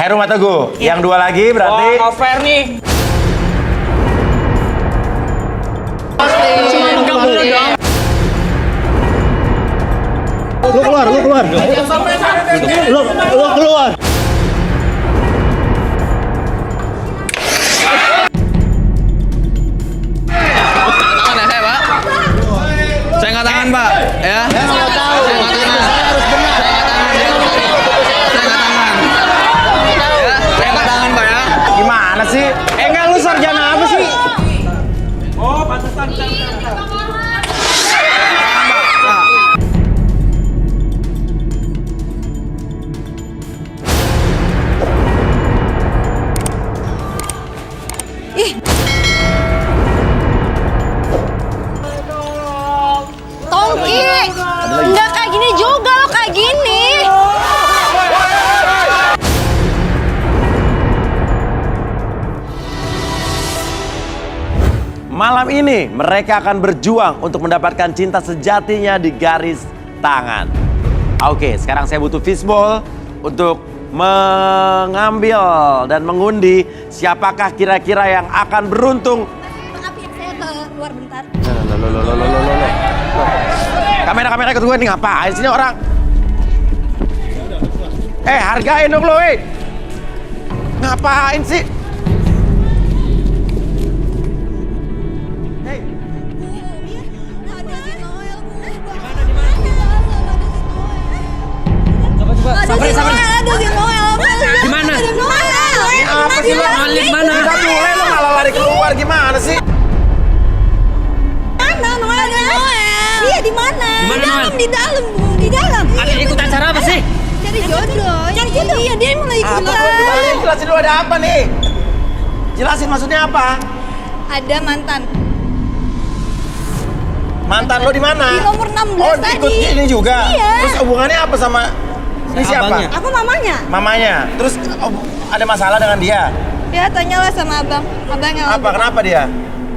Heru sama Teguh. Yang dua lagi berarti. Oh, fair nih. Cuma enggak dulu dong. Lu keluar. Lu keluar. Saya nggak tangan, Pak. Ya. Saya nggak tahu. Saya harus benar. Saya nggak tangan, Pak ya. Gimana sih? Enggak, lu sarjana apa sih? Oh, pantesan. Tongki, nggak kayak gini juga lo kayak gini. Malam ini mereka akan berjuang untuk mendapatkan cinta sejatinya di garis tangan. Oke, sekarang saya butuh fishball untuk mengambil dan mengundi siapakah kira-kira yang akan beruntung. Maaf ya, saya keluar bentar. Kamera ikut gue nih, ngapain sini orang? Hargain dong lo, ngapain sih? Sabar. Ada si Noel. Gimana? Ada Noel. Ini apa sih lo? Noel di mana? Udah mulai lo malah lari keluar, gimana sih? Mana Noel? Ada Noel. Iya di mana? Di mana, Noel? Di dalam, Bu. Di dalam. Ada ikut acara apa sih? Cari jodoh. Cari jodoh. Iya, dia mulai Apa? ikutan. Jelasin dulu ada apa nih? Jelasin maksudnya apa? Ada mantan. Mantan lo di mana? Di nomor 16 Oh, tadi. ikut ini juga? Iya. Terus hubungannya apa sama ini siapa? Abangnya. Aku mamanya. Mamanya. Terus ada masalah dengan dia? Ya tanyalah sama abang. Abangnya. Apa? Kenapa dia?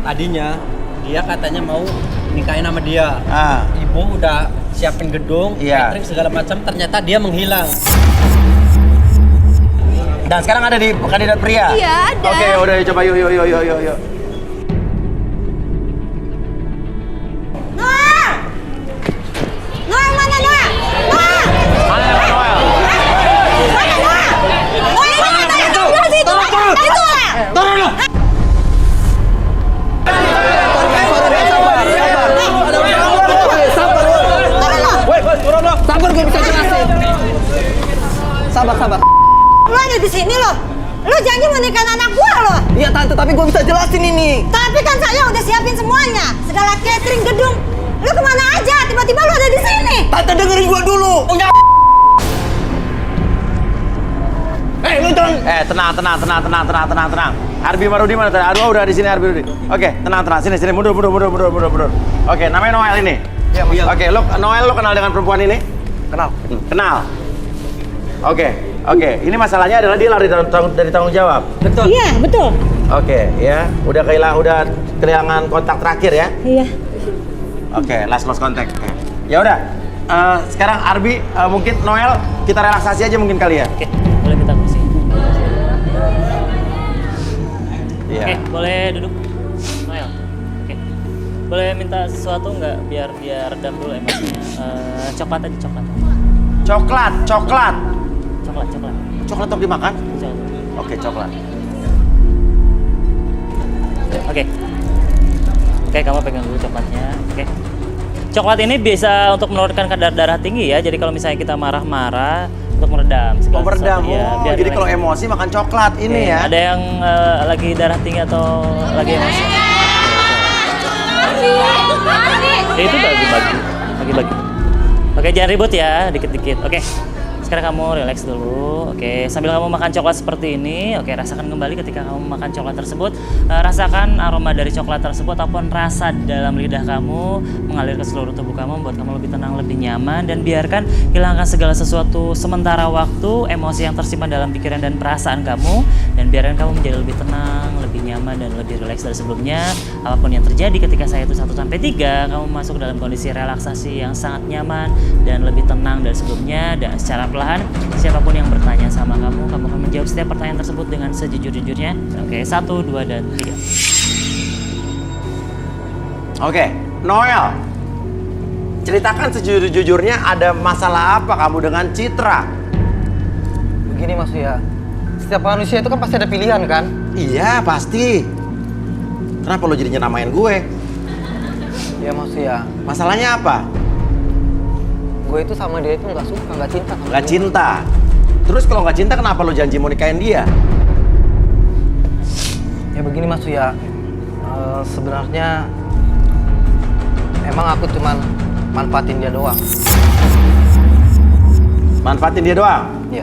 Tadinya dia katanya mau nikahin sama dia. Ah. Ibu udah siapin gedung, Iya. catering segala macam, ternyata dia menghilang. Dan sekarang ada di kandidat pria? Iya, ada. Oke, udah coba yuk. Noel! Noel mana Noel? Noel! Mana Noel? Mana Noel? Noel mana tadi sebelah situ? Itu lah. Turun lo! Turun lo! Sabar, gue bisa jelasin. Sabar. Lo ada di sini loh. Lo janji mau nikahin anak gua loh. Iya tante, tapi gue bisa jelasin ini. Tapi kan saya udah siapin semuanya. Segala catering, gedung. Lo kemana aja? Tiba-tiba lo ada di sini. Tante dengerin gue dulu. Lu jangan. Tenang. Arbi Marudi mana? Aduh, udah di sini Arbi Marudi. Oke, tenang. Sini mundur. Oke, namanya Noel ini. Iya. Oke, Noel lo kenal dengan perempuan ini? Kenal. Oke. Ini masalahnya adalah dia lari dari tanggung jawab. Betul. Iya, betul. Oke, ya. Udah kehilangan kontak terakhir ya. Iya. Oke, last contact. Ya udah. Sekarang Arbi, mungkin Noel kita relaksasi aja mungkin kali ya. Oke, boleh minta kursi. Iya. Oke, boleh duduk. Noel. Oke. Boleh minta sesuatu nggak biar dia redam dulu emosinya? Coklat aja, coklat. Coklat. Coklat. Coklat untuk dimakan? Coklat. Oke, coklat. Oke. Oke, kamu pegang dulu coklatnya. Oke. Coklat ini bisa untuk menurunkan kadar darah tinggi ya. Jadi kalau misalnya kita marah-marah untuk meredam. Oh, meredam. Ya, biar Jadi kalau relax. emosi makan coklat ini Oke, ya. Ada yang lagi darah tinggi atau lagi emosi? Ya, itu bagi. Oke, jangan ribut ya, dikit-dikit. Oke. Sekarang kamu relax dulu. Oke, sambil kamu makan coklat seperti ini. Oke, rasakan kembali ketika kamu makan coklat tersebut. Rasakan aroma dari coklat tersebut ataupun rasa dalam lidah kamu mengalir ke seluruh tubuh kamu, membuat kamu lebih tenang, lebih nyaman, dan biarkan hilangkan segala sesuatu sementara waktu, emosi yang tersimpan dalam pikiran dan perasaan kamu, dan biarkan kamu menjadi lebih tenang, lebih nyaman. nyaman dan lebih rileks dari sebelumnya. Apapun yang terjadi ketika saya itu 1-3, kamu masuk dalam kondisi relaksasi yang sangat nyaman dan lebih tenang dari sebelumnya. Dan secara perlahan, siapapun yang bertanya sama kamu akan menjawab setiap pertanyaan tersebut dengan sejujur-jujurnya. Oke, 1, 2, dan 3. Oke, Noel. Ceritakan sejujur-jujurnya ada masalah apa kamu dengan Citra? Begini Mas ya, setiap manusia itu kan pasti ada pilihan kan? Iya, pasti. Kenapa lo jadinya namain gue? Ya Mas ya, Masalahnya apa? gue itu sama dia itu nggak suka, nggak cinta sama Gak dia. cinta. Terus kalau gak cinta kenapa lo janji mau nikahin dia? Ya begini Mas ya, sebenarnya emang aku cuman manfaatin dia doang. Manfaatin dia doang? Ya,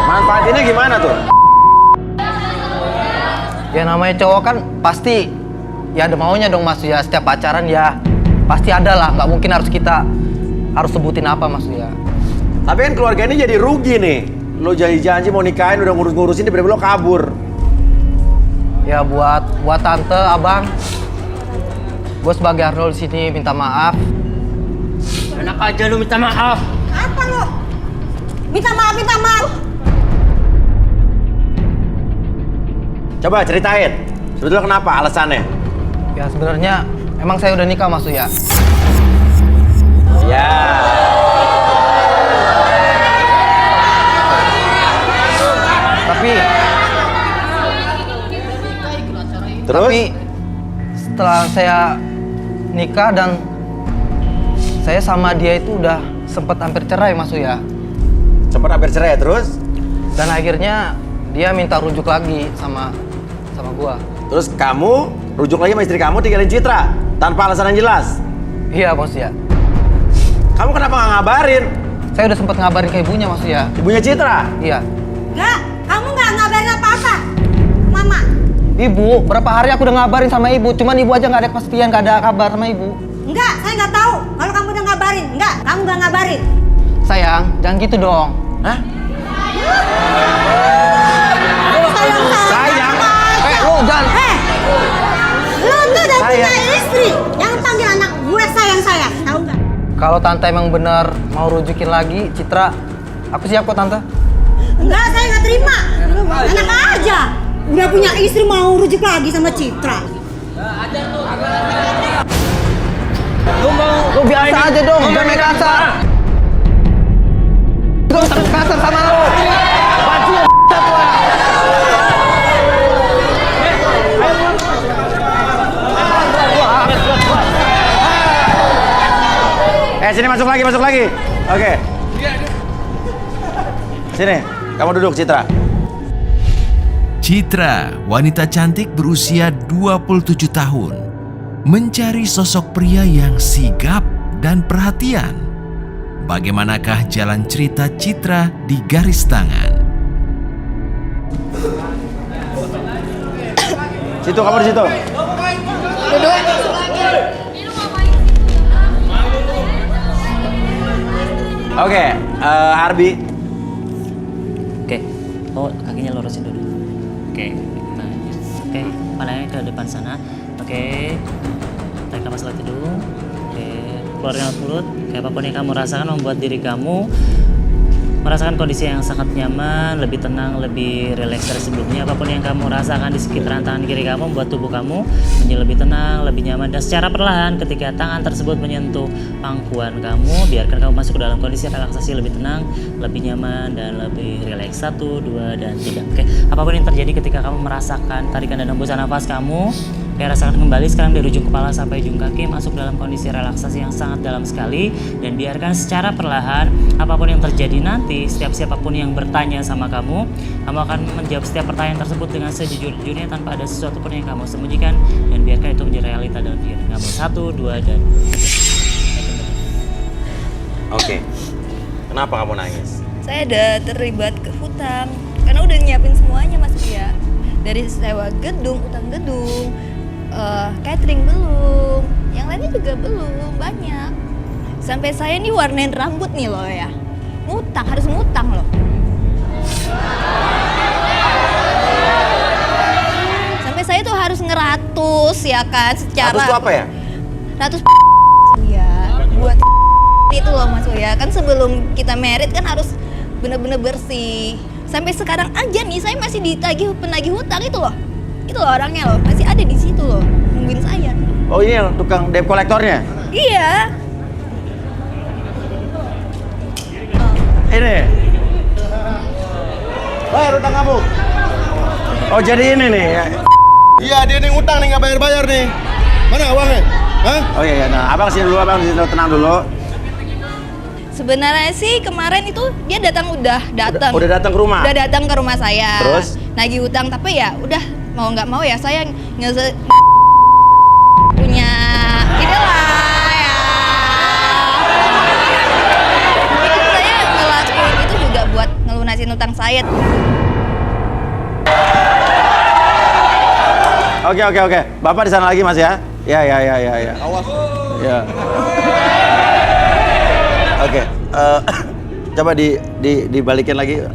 Manfaatinnya gimana tuh? ya namanya cowok kan pasti ya ada maunya dong Mas ya. Setiap pacaran ya pasti ada lah, nggak mungkin harus sebutin apa Mas ya. Tapi kan keluarga ini jadi rugi nih. Lo janji mau nikahin, udah ngurus-ngurusin, tiba-tiba lo kabur. Ya buat tante, abang, gue sebagai Arnold di sini minta maaf. Enak aja lu minta maaf. Apa lo? Minta maaf, minta maaf. Coba ceritain, sebetulnya kenapa alasannya? Ya sebenarnya emang saya udah nikah Mas ya. Ya. Terus? Tapi setelah saya nikah dan saya sama dia itu udah sempat hampir cerai Mas ya. Sempat hampir cerai terus? Dan akhirnya dia minta rujuk lagi sama gua. Terus kamu rujuk lagi sama istri kamu, tinggalin Citra tanpa alasan yang jelas? Iya Bos ya. Kamu kenapa nggak ngabarin? Saya udah sempat ngabarin ke ibunya Mas ya. Ibunya Citra? Iya. Enggak, kamu nggak ngabarin apa-apa. Mama. Ibu, berapa hari aku udah ngabarin sama ibu, cuman ibu aja nggak ada kepastian, nggak ada kabar sama ibu. Enggak, saya nggak tahu. Kalau kamu udah ngabarin, enggak, kamu nggak ngabarin. Sayang, jangan gitu dong. Hah? Sayang. Lu jangan. Lu tuh udah punya Sayang. istri yang panggil anak gue sayang, tahu nggak? Kalau tante emang bener mau rujukin lagi Citra, aku siap kok tante. Enggak, saya nggak terima. Enak aja. Udah punya istri mau rujuk lagi sama Citra. Lu biasa aja dong, jangan main kasar. Gue takut kasar sama lu. Sini masuk lagi. Oke. Sini, kamu duduk Citra. Citra, wanita cantik berusia 27 tahun, mencari sosok pria yang sigap dan perhatian. Bagaimanakah jalan cerita Citra di Garis Tangan? Situ, kamu di situ. Oke, Arbi. Oke, kakinya lurusin dulu. Oke, nah, oke, palanya ke depan sana. Oke, tarik napas lagi dulu. Oke, keluarin mulut. Kayak apapun yang kamu rasakan membuat diri kamu merasakan kondisi yang sangat nyaman, lebih tenang, lebih rileks dari sebelumnya. Apapun yang kamu rasakan di sekitaran tangan kiri kamu membuat tubuh kamu menjadi lebih tenang, lebih nyaman. Dan secara perlahan ketika tangan tersebut menyentuh pangkuan kamu, biarkan kamu masuk ke dalam kondisi relaksasi lebih tenang, lebih nyaman, dan lebih rileks. 1, 2, dan 3. Oke, apapun yang terjadi ketika kamu merasakan tarikan dan hembusan nafas kamu, rasakan kembali sekarang dari ujung kepala sampai ujung kaki masuk dalam kondisi relaksasi yang sangat dalam sekali. Dan biarkan secara perlahan apapun yang terjadi nanti, siapapun yang bertanya sama kamu akan menjawab setiap pertanyaan tersebut dengan sejujur-jujurnya tanpa ada sesuatu pun yang kamu sembunyikan. Dan biarkan itu menjadi realita dalam diri kamu. 1, 2, dan 3. Oke. Kenapa kamu nangis? Saya udah terlibat ke hutang karena udah nyiapin semuanya Mas Pia. Dari sewa gedung, utang gedung, catering belum, yang lainnya juga belum, banyak. Sampai saya nih warnain rambut nih loh ya. Ngutang, harus ngutang loh. ngeratus ya kan secara. Ratus itu apa ya? Ratus ya buat itu loh Mas Uya. Kan sebelum kita merit kan harus bener-bener bersih. Sampai sekarang aja nih saya masih ditagih penagih hutang itu loh. Itu loh orangnya loh, masih ada di situ loh, nungguin saya. Oh ini yang tukang debt kolektornya? Iya. Ini? Bayar utang kamu. Oh jadi ini nih ya? Iya, dia nih ngutang nih, nggak bayar-bayar nih. Mana uangnya? Hah? Oh iya, nah abang sini dulu, abang sini dulu, tenang dulu. Sebenarnya sih kemarin itu dia udah datang. Udah datang ke rumah? Udah datang ke rumah saya. Terus? Nagih hutang, tapi ya udah mau nggak mau ya saya punya inilah ya. Jadi saya ngelakuin itu juga buat ngelunasin hutang saya. Oke. Bapak di sana lagi Mas ya? Ya. Awas. Ya. Oke. Coba dibalikin lagi.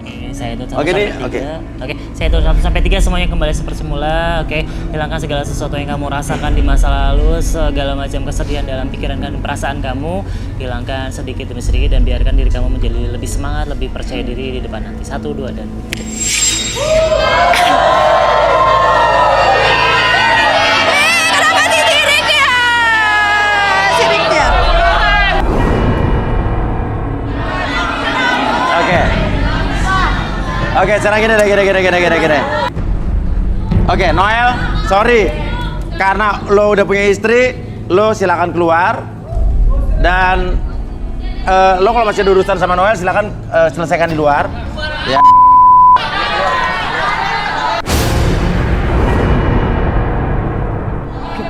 Oke, saya hitung 1 Oke, sampai nih, 3. oke. Oke, saya hitung 1 sampai 3 semuanya kembali seperti semula. Oke, hilangkan segala sesuatu yang kamu rasakan di masa lalu, segala macam kesedihan dalam pikiran dan perasaan kamu, hilangkan sedikit demi sedikit dan biarkan diri kamu menjadi lebih semangat, lebih percaya diri di depan nanti. 1, 2, dan 3. Kenapa sih sirik ya? Sirik ya? Oke, sekarang gini. Oke, Noel, sorry. Karena lo udah punya istri, lo silakan keluar. Dan lo kalau masih ada urusan sama Noel, silakan selesaikan di luar. Ya.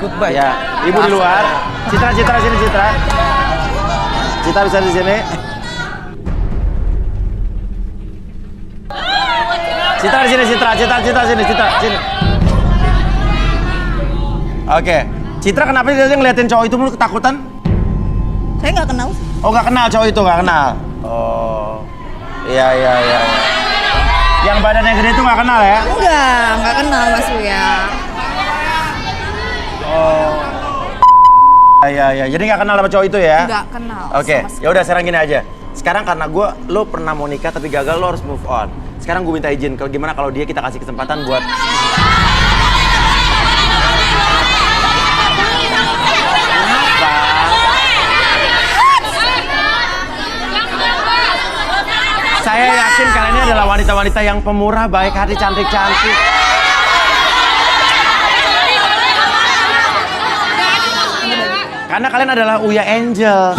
Goodbye. Ya, ibu di luar. Citra sini, Citra. Citra bisa di sini. Citra di sini, Citra sini. Oke. Citra kenapa dia ngeliatin cowok itu mulu ketakutan? Saya nggak kenal. Oh, nggak kenal cowok itu, nggak kenal. Oh. Iya. Yang badannya gede itu nggak kenal ya? Nggak kenal Mas Uya. Oh. Iya. Jadi nggak kenal sama cowok itu ya? Nggak kenal. Oke, ya udah sekarang gini aja. Sekarang karena lo pernah mau nikah tapi gagal, lo harus move on. Sekarang gue minta izin, gimana kalau dia kita kasih kesempatan buat Saya yakin kalian ini adalah wanita-wanita yang pemurah, baik hati, cantik-cantik. Karena kalian adalah Uya Angel.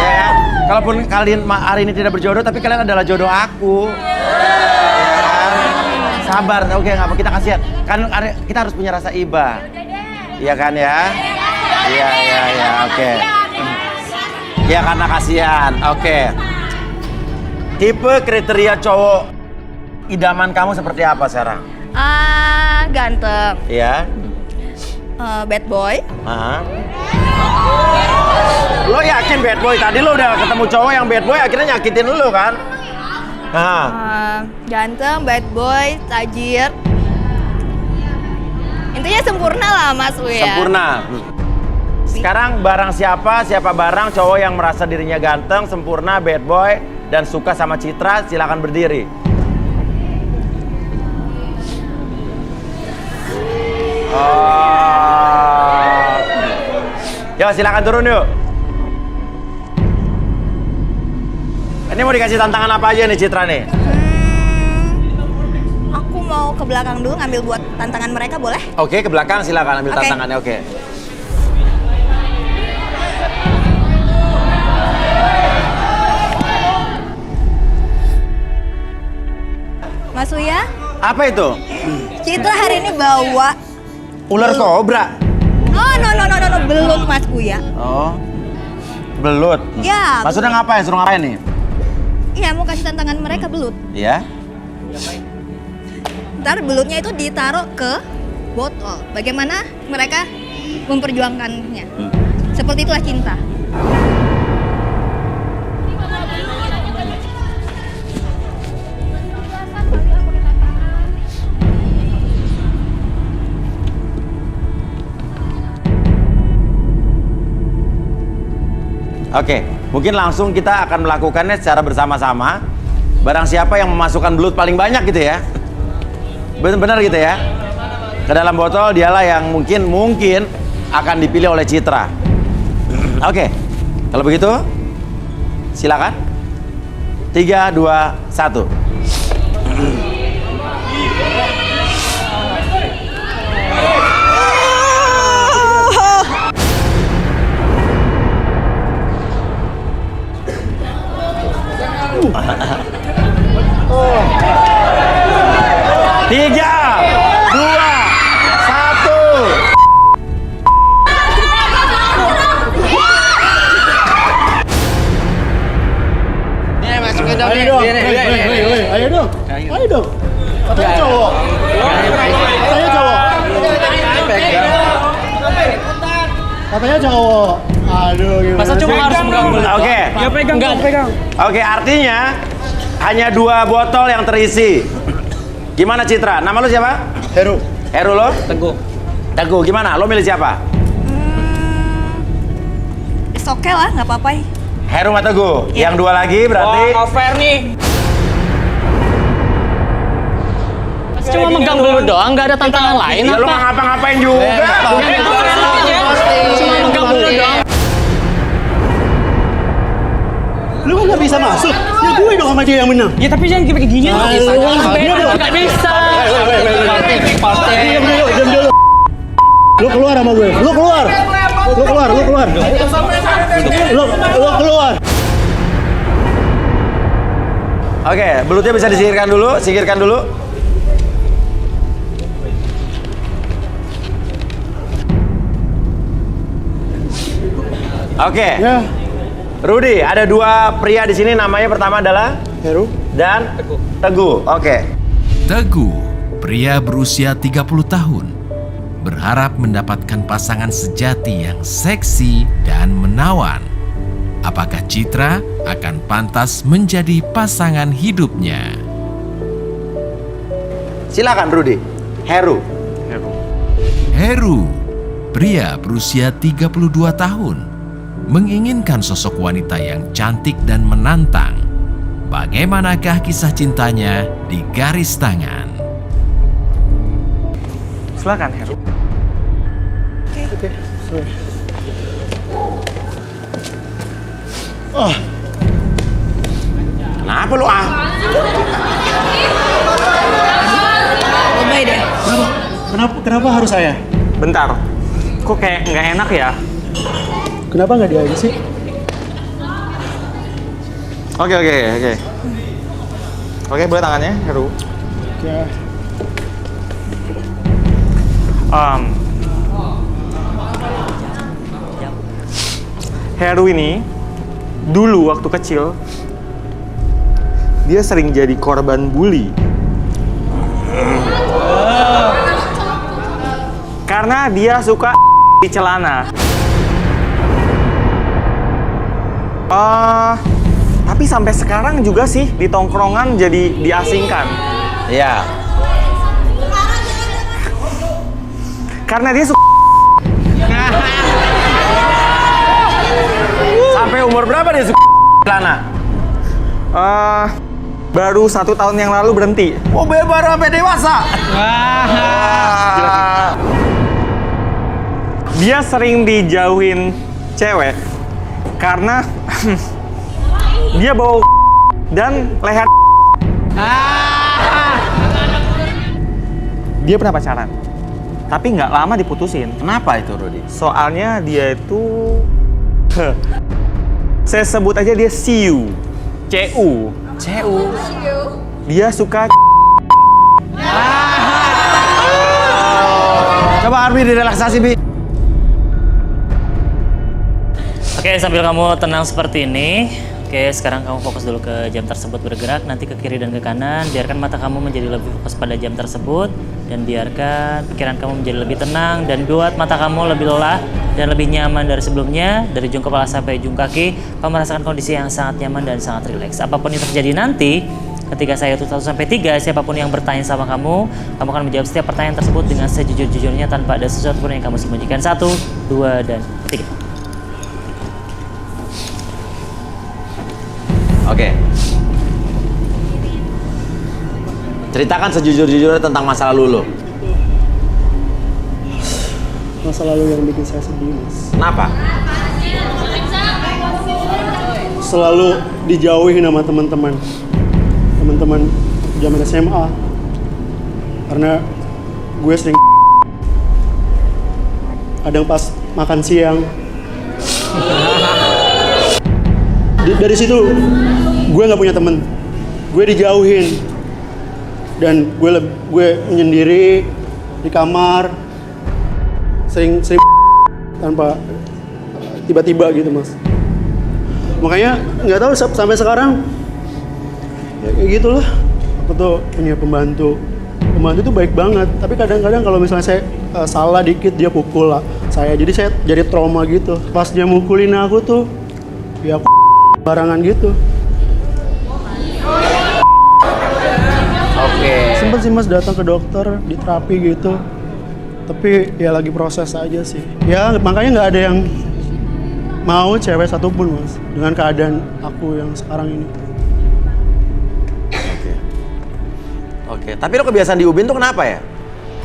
Ya kan? Kalaupun kalian hari ini tidak berjodoh, tapi kalian adalah jodoh aku. Ya kan? Sabar, oke, nggak apa kita kasihan. Kan kita harus punya rasa iba. Iya kan ya? Iya, oke. Iya karena kasihan, oke. Tipe kriteria cowok idaman kamu seperti apa sekarang? Ganteng. Iya. Bad boy. Lo yakin bad boy? Tadi lo udah ketemu cowok yang bad boy, akhirnya nyakitin lo kan? Ganteng, bad boy, tajir. Intinya sempurna lah Mas Uya. Sempurna. Sekarang barang siapa barang cowok yang merasa dirinya ganteng, sempurna, bad boy, dan suka sama Citra, silakan berdiri. Yo, silakan turun yuk. Ini mau dikasih tantangan apa aja nih Citra nih? Aku mau ke belakang dulu ngambil buat tantangan mereka, boleh? Oke, ke belakang silakan ambil tantangannya, oke. Mas Uya, Apa itu? Citra hari ini bawa Ular kobra. no, belut Mas Uya. Oh. Belut. Ya. Maksudnya ngapain? Suruh ngapain nih? Iya, mau kasih tantangan mereka belut. Iya. Ntar belutnya itu ditaruh ke botol. Bagaimana mereka memperjuangkannya? Seperti itulah cinta. Oke, mungkin langsung kita akan melakukannya secara bersama-sama. Barang siapa yang memasukkan belut paling banyak gitu ya. Benar gitu ya. Ke dalam botol dialah yang mungkin akan dipilih oleh Citra. Oke. Kalau begitu silakan. 3, 2, 1. Tiga, dua, satu. Ini masukin dong. Ayo dong. Ayo dong. Ayo dong. Katanya cowok. Katanya cowok. Katanya cowok. Aduh, gimana? Masa cuma harus megang belut? Oke. Ya pegang. Oke, artinya hanya 2 botol yang terisi. Gimana Citra? Nama lu siapa? Heru. Heru lo? Teguh. Teguh. Gimana? Lo milih siapa? It's okay lah, nggak apa-apa. Heru sama Teguh. Yang 2 lagi berarti. Fair nih. Cuma megang belut doang, nggak ada tantangan lain Ya lo nggak ngapa-ngapain juga. Cuma megang belut doang. Lu kan nggak bisa masuk. Ya gue dong sama dia yang menang. Ya tapi jangan kayak gini. Nggak bisa. Diam dulu. Lu keluar sama gue. Lu keluar. Lu keluar. Oke, belutnya bisa disingkirkan dulu. Oke. Ya. Rudi, ada 2 pria di sini, namanya pertama adalah Heru. dan Teguh. Oke. Teguh, pria berusia 30 tahun, berharap mendapatkan pasangan sejati yang seksi dan menawan. Apakah Citra akan pantas menjadi pasangan hidupnya? Silakan Rudi. Heru. Heru, pria berusia 32 tahun, menginginkan sosok wanita yang cantik dan menantang. Bagaimanakah kisah cintanya di garis tangan? Silakan Heru. Kenapa lu Lebay deh. Kenapa harus saya? Bentar, kok kayak nggak enak ya? Kenapa nggak dia aja sih? Oke. Oke, boleh tangannya, Heru. Ya. Heru ini dulu waktu kecil dia sering jadi korban bully. Karena dia suka di celana. Tapi sampai sekarang juga sih di tongkrongan jadi diasingkan. Iya. Karena dia suka. Sampai umur berapa dia suka celana? Baru 1 tahun yang lalu berhenti. Oh, baru sampai dewasa. Dia sering dijauhin cewek karena dia bau dan leher. Dia pernah pacaran, tapi nggak lama diputusin. Kenapa itu, Rudi? Soalnya dia itu, saya sebut aja dia CU. Dia suka. Coba Arbi direlaksasi, Bi. Oke, sambil kamu tenang seperti ini. Oke, sekarang kamu fokus dulu ke jam tersebut bergerak, nanti ke kiri dan ke kanan. Biarkan mata kamu menjadi lebih fokus pada jam tersebut. Dan biarkan pikiran kamu menjadi lebih tenang. Dan buat mata kamu lebih lelah dan lebih nyaman dari sebelumnya. Dari ujung kepala sampai ujung kaki, kamu merasakan kondisi yang sangat nyaman dan sangat rileks. Apapun yang terjadi nanti, ketika saya hitung 1 sampai 3, siapapun yang bertanya sama kamu akan menjawab setiap pertanyaan tersebut dengan sejujur-jujurnya tanpa ada sesuatu pun yang kamu sembunyikan. 1, 2, dan 3. Oke. Ceritakan sejujur-jujurnya tentang masa lalu lo. Masa lalu yang bikin saya sedih, Mas. Kenapa? Selalu dijauhin sama teman-teman zaman SMA. Karena gue sering kadang pas makan siang. Dari situ gue nggak punya temen, gue dijauhin dan gue menyendiri di kamar, sering tanpa tiba-tiba gitu, Mas. Makanya nggak tahu sampai sekarang ya kayak gitulah. Aku tuh punya pembantu tuh baik banget, tapi kadang-kadang kalau misalnya saya salah dikit dia pukul lah saya, jadi saya jadi trauma gitu. Pas dia mukulin aku tuh ya aku barangan gitu. Oke. Sempet sih, Mas, datang ke dokter di terapi gitu, tapi ya lagi proses aja sih. Ya makanya nggak ada yang mau cewek satupun, Mas, dengan keadaan aku yang sekarang ini. Oke, tapi lo kebiasaan di Ubin tuh kenapa ya?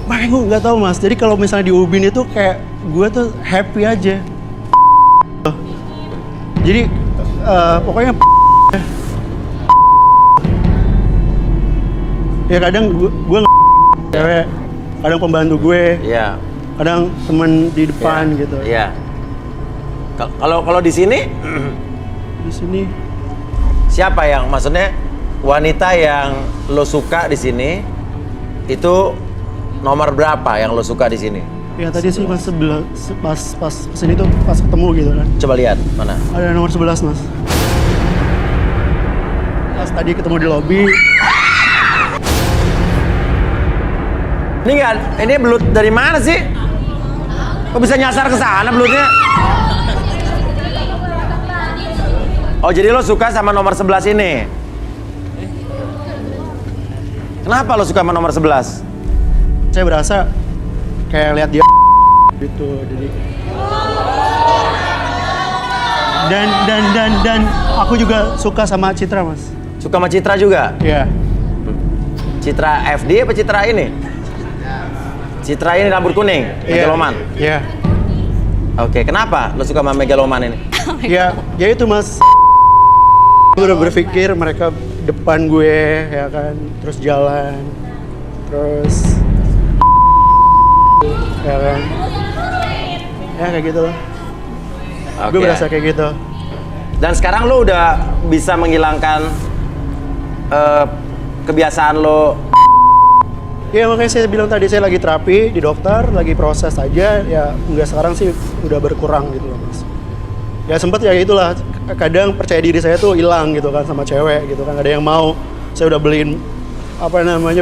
Makanya gue nggak tahu, Mas. Jadi kalau misalnya di Ubin itu kayak gue tuh happy aja. Jadi pokoknya ya kadang gue cewek, kadang pembantu gue, Iya. kadang temen di depan gitu. Iya. Kalau di sini Di sini siapa yang maksudnya wanita yang lo suka di sini itu nomor berapa yang lo suka di sini? ya tadi sih pas kesini tuh pas ketemu gitu kan. Coba lihat mana? Ada nomor 11, Mas. Pas tadi ketemu di lobi. Ini belut dari mana sih? Kok bisa nyasar ke sana belutnya? Oh, jadi lo suka sama nomor 11 ini? Kenapa lo suka sama nomor 11? Saya berasa kayak lihat dia gitu, jadi dan aku juga suka sama Citra, Mas. Suka sama Citra juga? Iya. Citra FD apa Citra ini? Citra ini rambut kuning, Megaloman? Iya. Oke, kenapa lo suka sama Megaloman ini? Ya itu, Mas. Gue udah berpikir mereka depan gue, ya kan, terus jalan, terus ya kan, ya kayak gitu loh. Gue berasa kayak gitu. Dan sekarang lo udah bisa menghilangkan kebiasaan lo. Ya makanya saya bilang tadi, saya lagi terapi di dokter, lagi proses aja, ya enggak, sekarang sih udah berkurang gitu loh, Mas. Ya sempet ya itulah, kadang percaya diri saya tuh hilang gitu kan sama cewek gitu kan, ada yang mau. Saya udah beliin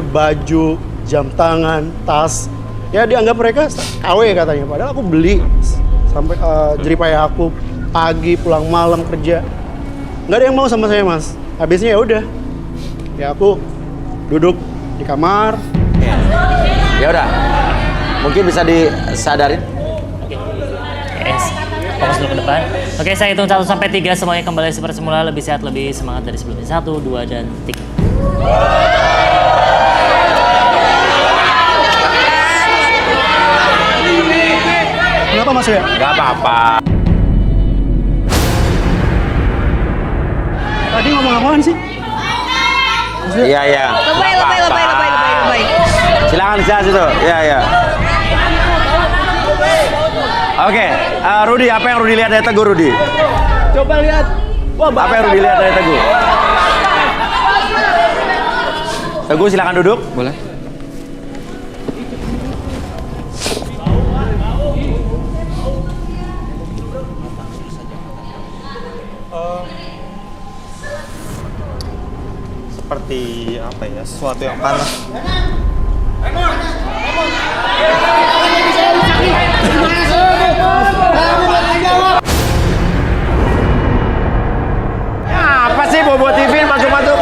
baju, jam tangan, tas. Ya dianggap mereka KW katanya, padahal aku beli sampai jeripaya aku pagi pulang malam kerja. Nggak ada yang mau sama saya, Mas. Habisnya ya udah, ya aku duduk di kamar. Ya udah, mungkin bisa disadarin. Fokus dulu ke depan. Oke, saya hitung 1 sampai 3, semuanya kembali seperti semula, lebih sehat, lebih semangat dari sebelumnya. 1, 2, dan 3. Kenapa, Mas ya? Gak apa-apa. Tadi ngomong apaan sih? Iya. Lebay. Silakan situ. Iya. Oke, Rudi, apa yang Rudi lihat dari Teguh, Rudi? Coba lihat. Wah, Apa yang Rudi lihat dari Teguh? Teguh, silakan duduk. Boleh. Seperti apa ya? Sesuatu yang panas. Apa sih Bobo TV masuk-masuk?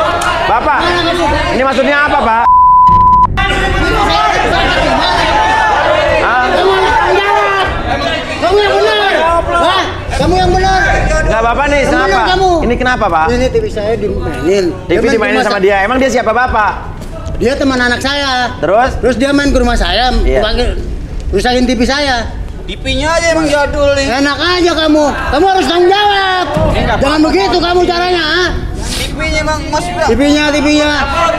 Bapak, ini maksudnya apa, Pak? Hah? Kamu yang benar. Kamu yang benar. Nggak, Bapak nih, kenapa? Ini Ini kenapa, Pak? Ini TV saya dimainin. TV dimainin sama dia. Emang dia siapa, Bapak? Dia teman anak saya. Terus Dia main ke rumah saya, Iya. rusakin TV saya. TV-nya aja emang jadul nih. Enak aja kamu. Kamu harus tanggung jawab. Jangan begitu kamu caranya, ha? TV-nya emang Mas Pia. TV-nya.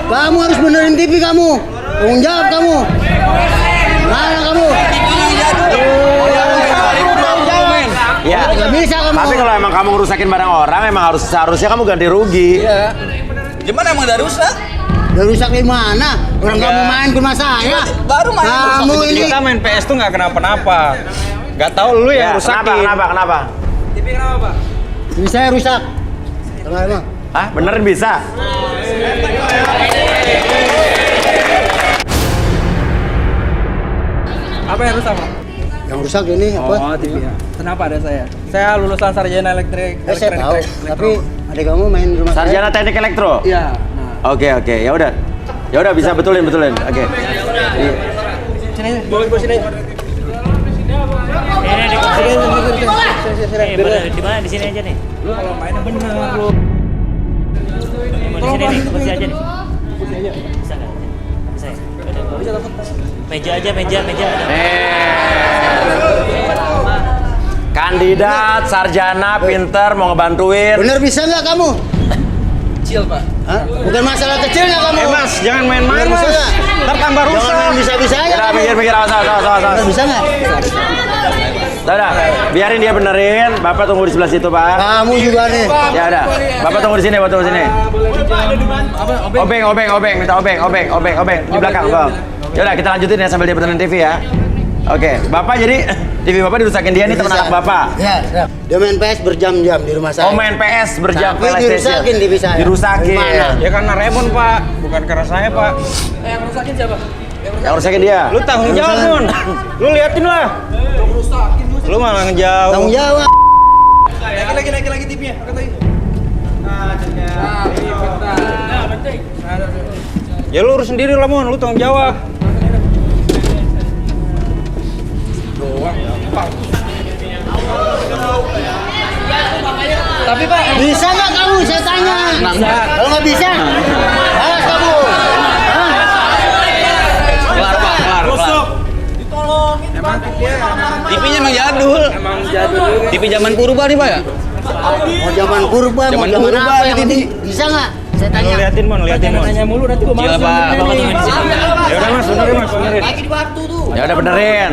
Kamu harus benerin TV kamu. Tanggung jawab kamu. Mana kamu? ya. Gak bisa kamu. Tapi kalau emang kamu ngerusakin barang orang, emang seharusnya kamu ganti rugi. Iya. Gimana emang udah rusak? Udah rusak di mana? Orang kamu main ke rumah saya. Baru main Kamu rusak. ini. Kita main PS tuh nggak kenapa-napa. Nggak tahu lu yang Ya, rusakin. kenapa? TV saya rusak. Kenapa emang? Hah? Beneran bisa? Apa yang rusak, Pak? Yang rusak ini apa? Oh, TV-nya. Kenapa ada saya? Saya lulusan sarjana elektrik. Saya tahu. Tapi adik kamu main di rumah Sarjana Teknik Elektro? Iya. Oke, ya udah. Ya udah bisa betulin. Oke. Sini, boleh gua sini. Ini di mana? Di sini aja nih. Lu kalau mainnya bener lu. Di sini nih, kursi aja nih. Bisa nggak? Bisa ya? Meja. Kandidat, sarjana, pinter, mau ngebantuin. Bener bisa nggak kamu? Kecil, Pak. Hah? Bukan masalah kecilnya kamu. Mas, jangan main-main, Bener bisa Mas. nggak? Ntar tambah Jangan rusak. main bisa-bisanya. Udah, kamu. mikir, awas. Bener bisa nggak? Udah, biarin dia benerin. Bapak tunggu di sebelah situ, Pak. Kamu juga nih. Ya udah. Bapak tunggu di sini, Obeng, minta obeng di belakang, Bang. Ya udah, kita lanjutin ya sambil dia benerin TV ya. Oke, Bapak jadi TV Bapak dirusakin dia nih teman anak Bapak. Ya, siap. Dia main PS berjam-jam di rumah saya. Oh, main PS berjam Tapi dirusakin TV saya. Dirusakin. Gimana? Ya karena Remon, Pak. Bukan karena saya, Pak. Yang rusakin siapa? Yang rusakin dia. Lu tanggung jawab, Mon. Lu liatin lah. Lu malah ngejauh. Tanggung jawab. Lagi TV-nya. Angkat lagi. Ya lu urus sendiri lah, Mon. Lu tanggung jawab. Tapi Pak, Bisa nggak kamu? Saya tanya. Kalau nggak bisa, awas kamu. Hah? kelar. Emang TV-nya emang jadul. TV zaman purba nih, Pak ya? Mau zaman purba, mau Zaman zaman purba apa ini yang TV. penting bisa nggak? Saya Lu tanya. liatin, Mon. Nanya mulu nanti gua Gila, Pak. Bapak tunggu di sini. Ya udah, Mas. Benerin, Mas. Benerin. Ya udah benerin.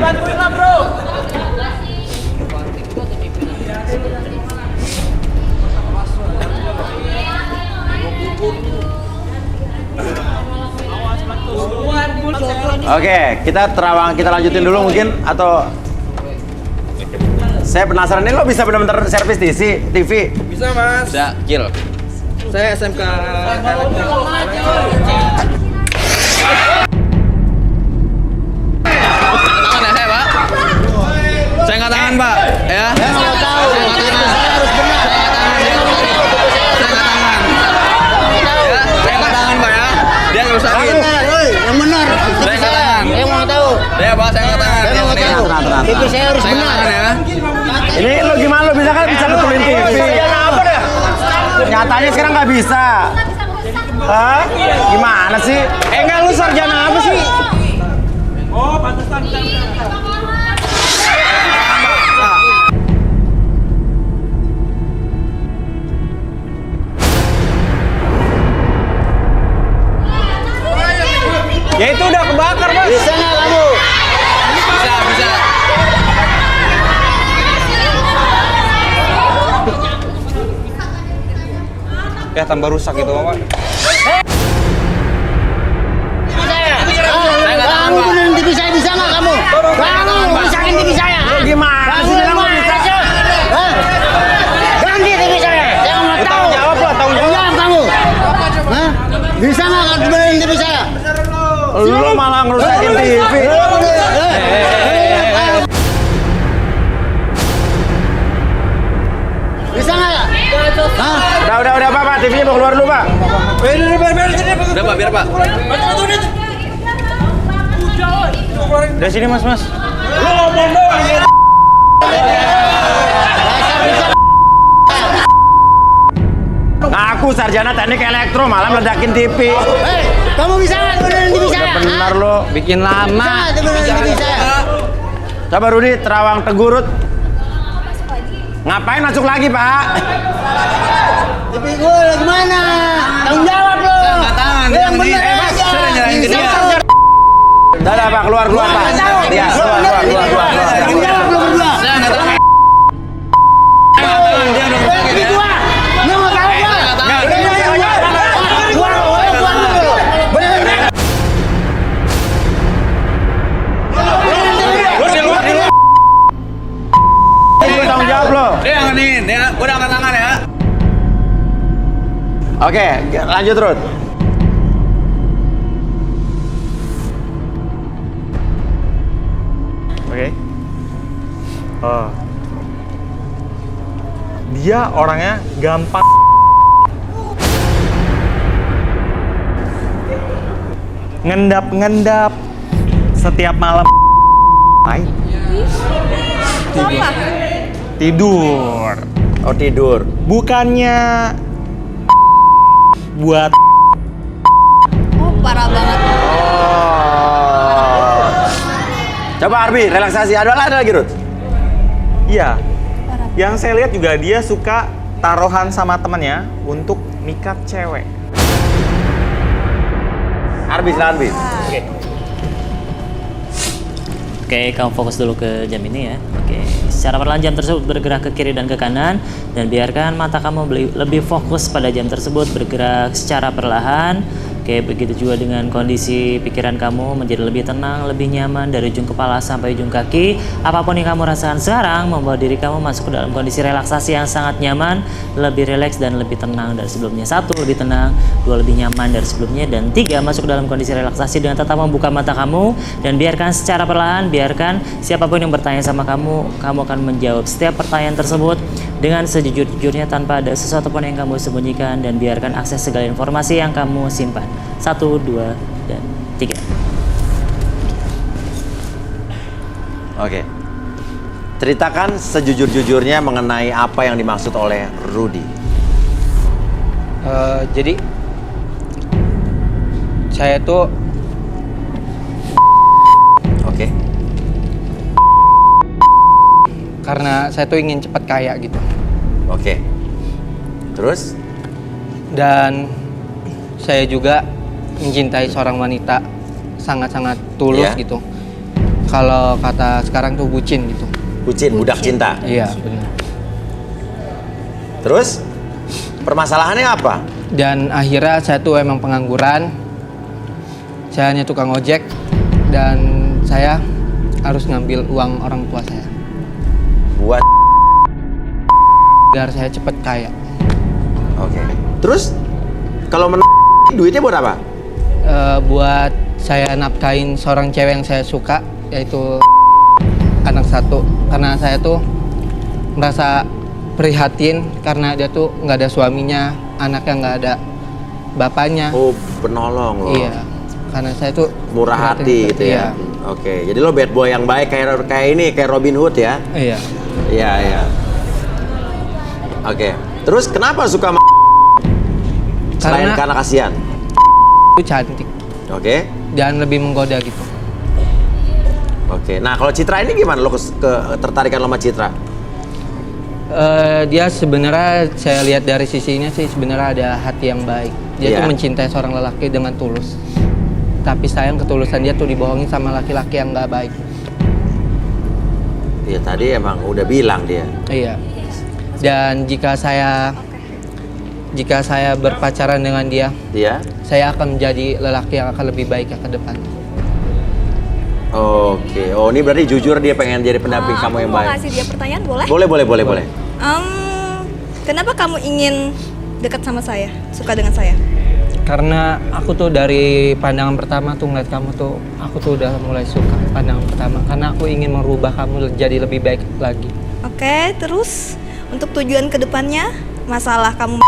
Oke, kita lanjutin dulu mungkin atau saya penasaran nih lo bisa benar-benar servis TV. Bisa, Mas. Bisa, Cil. Saya SMK elektrik. Tangan ya saya, Pak. Saya angkat tangan, Pak. Ya. Saya nggak tahu. Saya harus benar. Saya angkat tangan, Pak ya. Dia nggak rusakin. Yang benar. Saya angkat tangan. Saya mau tahu. Ya, Pak, saya angkat tangan. Saya mau tahu. Tenang. TV saya harus Saya angkat benar. tangan ya. Ini lo gimana lo bisa betulin TV? Nyatanya sekarang nggak bisa. Hah? Gimana sih? Enggak, lu sarjana apa sih? Ya itu udah kebakar, Mas. Bisa nggak kamu? Bisa. Ya tambah rusak itu, Pak. Kamu benerin TV saya bisa nggak kamu? Kamu rusakin TV saya. Gimana sih? Bilang lo bisa. Hah? Ganti TV saya. Saya mau tahu. Tanggung jawab lah, tanggung jawab. kamu. Hah? Bisa nggak kamu benerin TV saya? Lo malah ngerusakin TV. Bisa nggak? Hah? Udah Pak, TV-nya mau keluar dulu Pak. Udah, Pak, biar, Pak. Dari sini, Mas. Ngaku sarjana teknik elektro malah meledakin TV. Kamu bisa nggak benerin TV saya? Udah benar lo. Bikin lama. Bisa benerin TV saya? Coba Rudi, Terawang Tegurut. Ngapain masuk lagi, Pak? TV gue lagi mana? Tanggung jawab lo. Lo yang bener aja. Udah, Pak, keluar, Pak. Ya, keluar. Tanggung jawab lo berdua. Tanggung jawab lo. Dia udah angkat tangan ya. Oke, lanjut Rud. Oke. Dia orangnya gampang. Ngendap setiap malam. Hai. Tidur. Oh, tidur. Bukannya buat Oh, parah banget. Oh. Coba Arbi, relaksasi. Ada lagi, Rud? iya. Yang saya lihat juga dia suka taruhan sama temannya untuk mikat cewek. Arbi, silakan Arbi. Oke, kamu fokus dulu ke jam ini ya. Oke, secara perlahan jam tersebut bergerak ke kiri dan ke kanan, dan biarkan mata kamu lebih fokus pada jam tersebut bergerak secara perlahan. Oke, begitu juga dengan kondisi pikiran kamu menjadi lebih tenang, lebih nyaman dari ujung kepala sampai ujung kaki. Apapun yang kamu rasakan sekarang membawa diri kamu masuk ke dalam kondisi relaksasi yang sangat nyaman, lebih rileks dan lebih tenang dari sebelumnya. 1, lebih tenang. 2, lebih nyaman dari sebelumnya. Dan 3, masuk ke dalam kondisi relaksasi dengan tetap membuka mata kamu, dan biarkan secara perlahan, biarkan siapapun yang bertanya sama kamu akan menjawab setiap pertanyaan tersebut dengan sejujur-jujurnya tanpa ada sesuatu pun yang kamu sembunyikan, dan biarkan akses segala informasi yang kamu simpan. 1, 2, dan 3. Oke. Ceritakan sejujur-jujurnya mengenai apa yang dimaksud oleh Rudi. Jadi saya tuh Oke. karena saya tuh ingin cepat kaya gitu. Oke. Terus? Dan saya juga mencintai seorang wanita sangat-sangat tulus Iya. gitu. Kalau kata sekarang tuh bucin gitu. Bucin, budak cinta. Iya, benar. Terus? Permasalahannya apa? Dan akhirnya saya tuh emang pengangguran. Saya hanya tukang ojek dan saya harus ngambil uang orang tua saya Buat. agar saya cepat kaya. Oke. Terus? Kalau duitnya buat apa? Buat saya nafkahin seorang cewek yang saya suka, yaitu anak satu. Karena saya tuh merasa prihatin karena dia tuh nggak ada suaminya, anaknya nggak ada bapaknya. Oh, penolong loh. Iya, karena saya tuh Murah hati gitu ya. Iya. Oke, jadi lo bad boy yang baik kayak Robin Hood ya? Iya. Iya. Oke. Terus kenapa suka selain karena kasihan? Itu cantik Oke. dan lebih menggoda gitu. Oke. Nah, kalau Citra ini gimana? Lo tertarikan lo sama Citra? Dia sebenarnya saya lihat dari sisinya sih sebenarnya ada hati yang baik. Dia Iya. tuh mencintai seorang lelaki dengan tulus. Tapi sayang ketulusan dia tuh dibohongin sama laki-laki yang nggak baik. Iya, tadi emang udah bilang dia. Iya. Dan jika saya berpacaran dengan dia, Dia? saya akan menjadi lelaki yang akan lebih baik ke depan. Oke. Oh, ini berarti jujur dia pengen jadi pendamping kamu yang Aku mau baik. ngasih dia pertanyaan, boleh? Boleh. Kenapa kamu ingin dekat sama saya? Suka dengan saya? Karena aku tuh dari pandangan pertama tuh ngeliat kamu tuh, aku tuh udah mulai suka pandangan pertama. Karena aku ingin merubah kamu jadi lebih baik lagi. Oke, terus untuk tujuan kedepannya, masalah kamu dan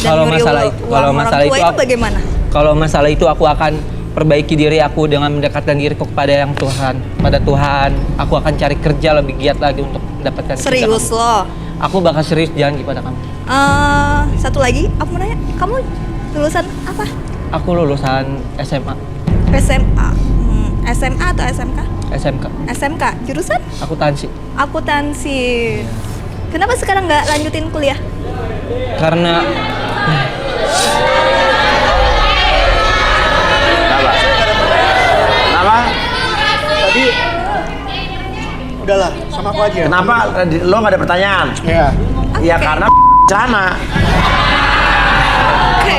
Kalau nyuri masalah uang itu- kalau orang masalah tua itu aku- bagaimana? Kalau masalah itu aku akan perbaiki diri aku dengan mendekatkan diriku kepada yang Tuhan. Pada Tuhan, aku akan cari kerja lebih giat lagi untuk mendapatkan cinta Serius kamu. loh? Aku bakal serius janji pada kamu. Satu lagi, aku mau nanya, kamu lulusan apa? Aku lulusan SMA. SMA. SMA atau SMK? SMK. SMK. Jurusan? Akuntansi. Akuntansi. Kenapa sekarang nggak lanjutin kuliah? Karena Kenapa? Tadi udahlah, sama aku aja. Kenapa lo nggak ada pertanyaan? Iya. Ya karena celana. Oke.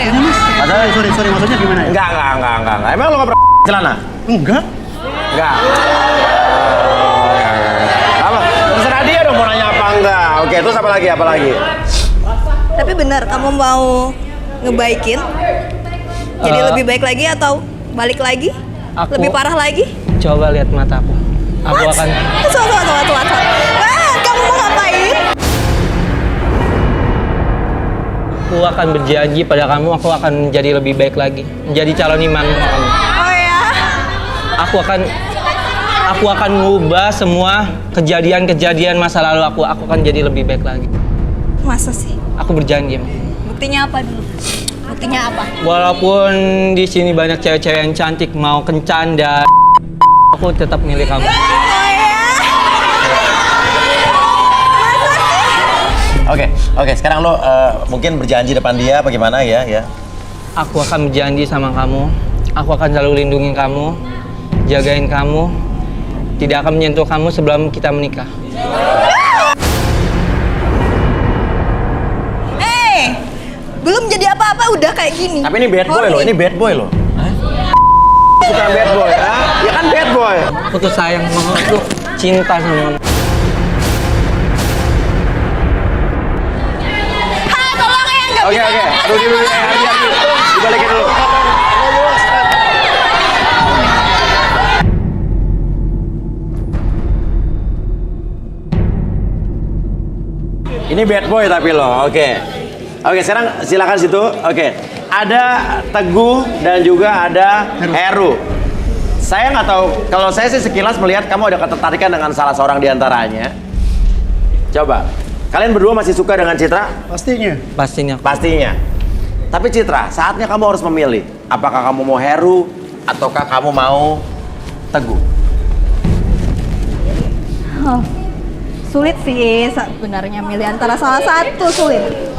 Sorry, maksudnya gimana ya? Enggak. Emang lo nggak pernah celana? Enggak. Enggak. Apa? Terserah dia dong mau nanya apa enggak. Oke, terus apa lagi? Tapi benar, kamu mau ngebaikin? Jadi lebih baik lagi atau balik lagi? Aku- Lebih parah lagi? coba lihat mataku. Aku What? akan What? Kamu mau ngapain? aku akan berjanji pada kamu, aku akan menjadi lebih baik lagi, menjadi calon imam kamu. Oh ya? Aku akan mengubah semua kejadian-kejadian masa lalu aku akan jadi lebih baik lagi. Masa sih? Aku berjanji. Buktinya apa dulu? Buktinya apa? Walaupun di sini banyak cewek-cewek yang cantik mau kencan dan aku tetap milih kamu. Oh ya? Oke, sekarang lo mungkin berjanji depan dia apa gimana ya? Aku akan berjanji sama kamu. Aku akan selalu lindungi kamu, jagain kamu, tidak akan menyentuh kamu sebelum kita menikah. Belum jadi apa-apa udah kayak gini. Tapi ini bad boy lo, ini bad boy lo. Bukan bad boy, ya kan bad boy. Aku tuh sayang sama kamu, cinta sama kamu. Tolong ya, nggak Oke, Ardi, dibalikin dulu. Ini bad boy tapi lo, Oke, sekarang silakan situ. Oke, ada Teguh dan juga ada Heru. Saya nggak tahu, kalau saya sih sekilas melihat kamu ada ketertarikan dengan salah seorang di antaranya. Coba, kalian berdua masih suka dengan Citra? Pastinya. Pastinya. Tapi Citra, saatnya kamu harus memilih. Apakah kamu mau Heru ataukah kamu mau Teguh? Sulit sih sebenarnya milih antara salah satu, sulit.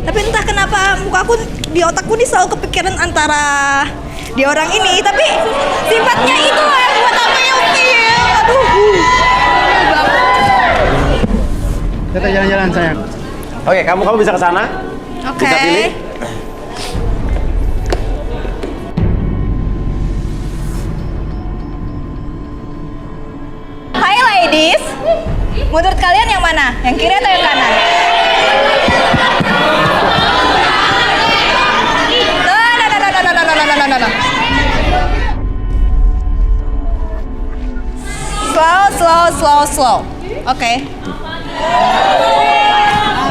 Tapi entah kenapa mukaku di otakku nih selalu kepikiran antara dia orang ini, tapi sifatnya itu loh yang buat aku ilfil. Aduh. Kita jalan-jalan sayang. Oke, kamu bisa ke sana. Oke. Bisa pilih. Hai ladies. Menurut kalian yang mana? Yang kiri atau yang kanan? No. Slow. Oke.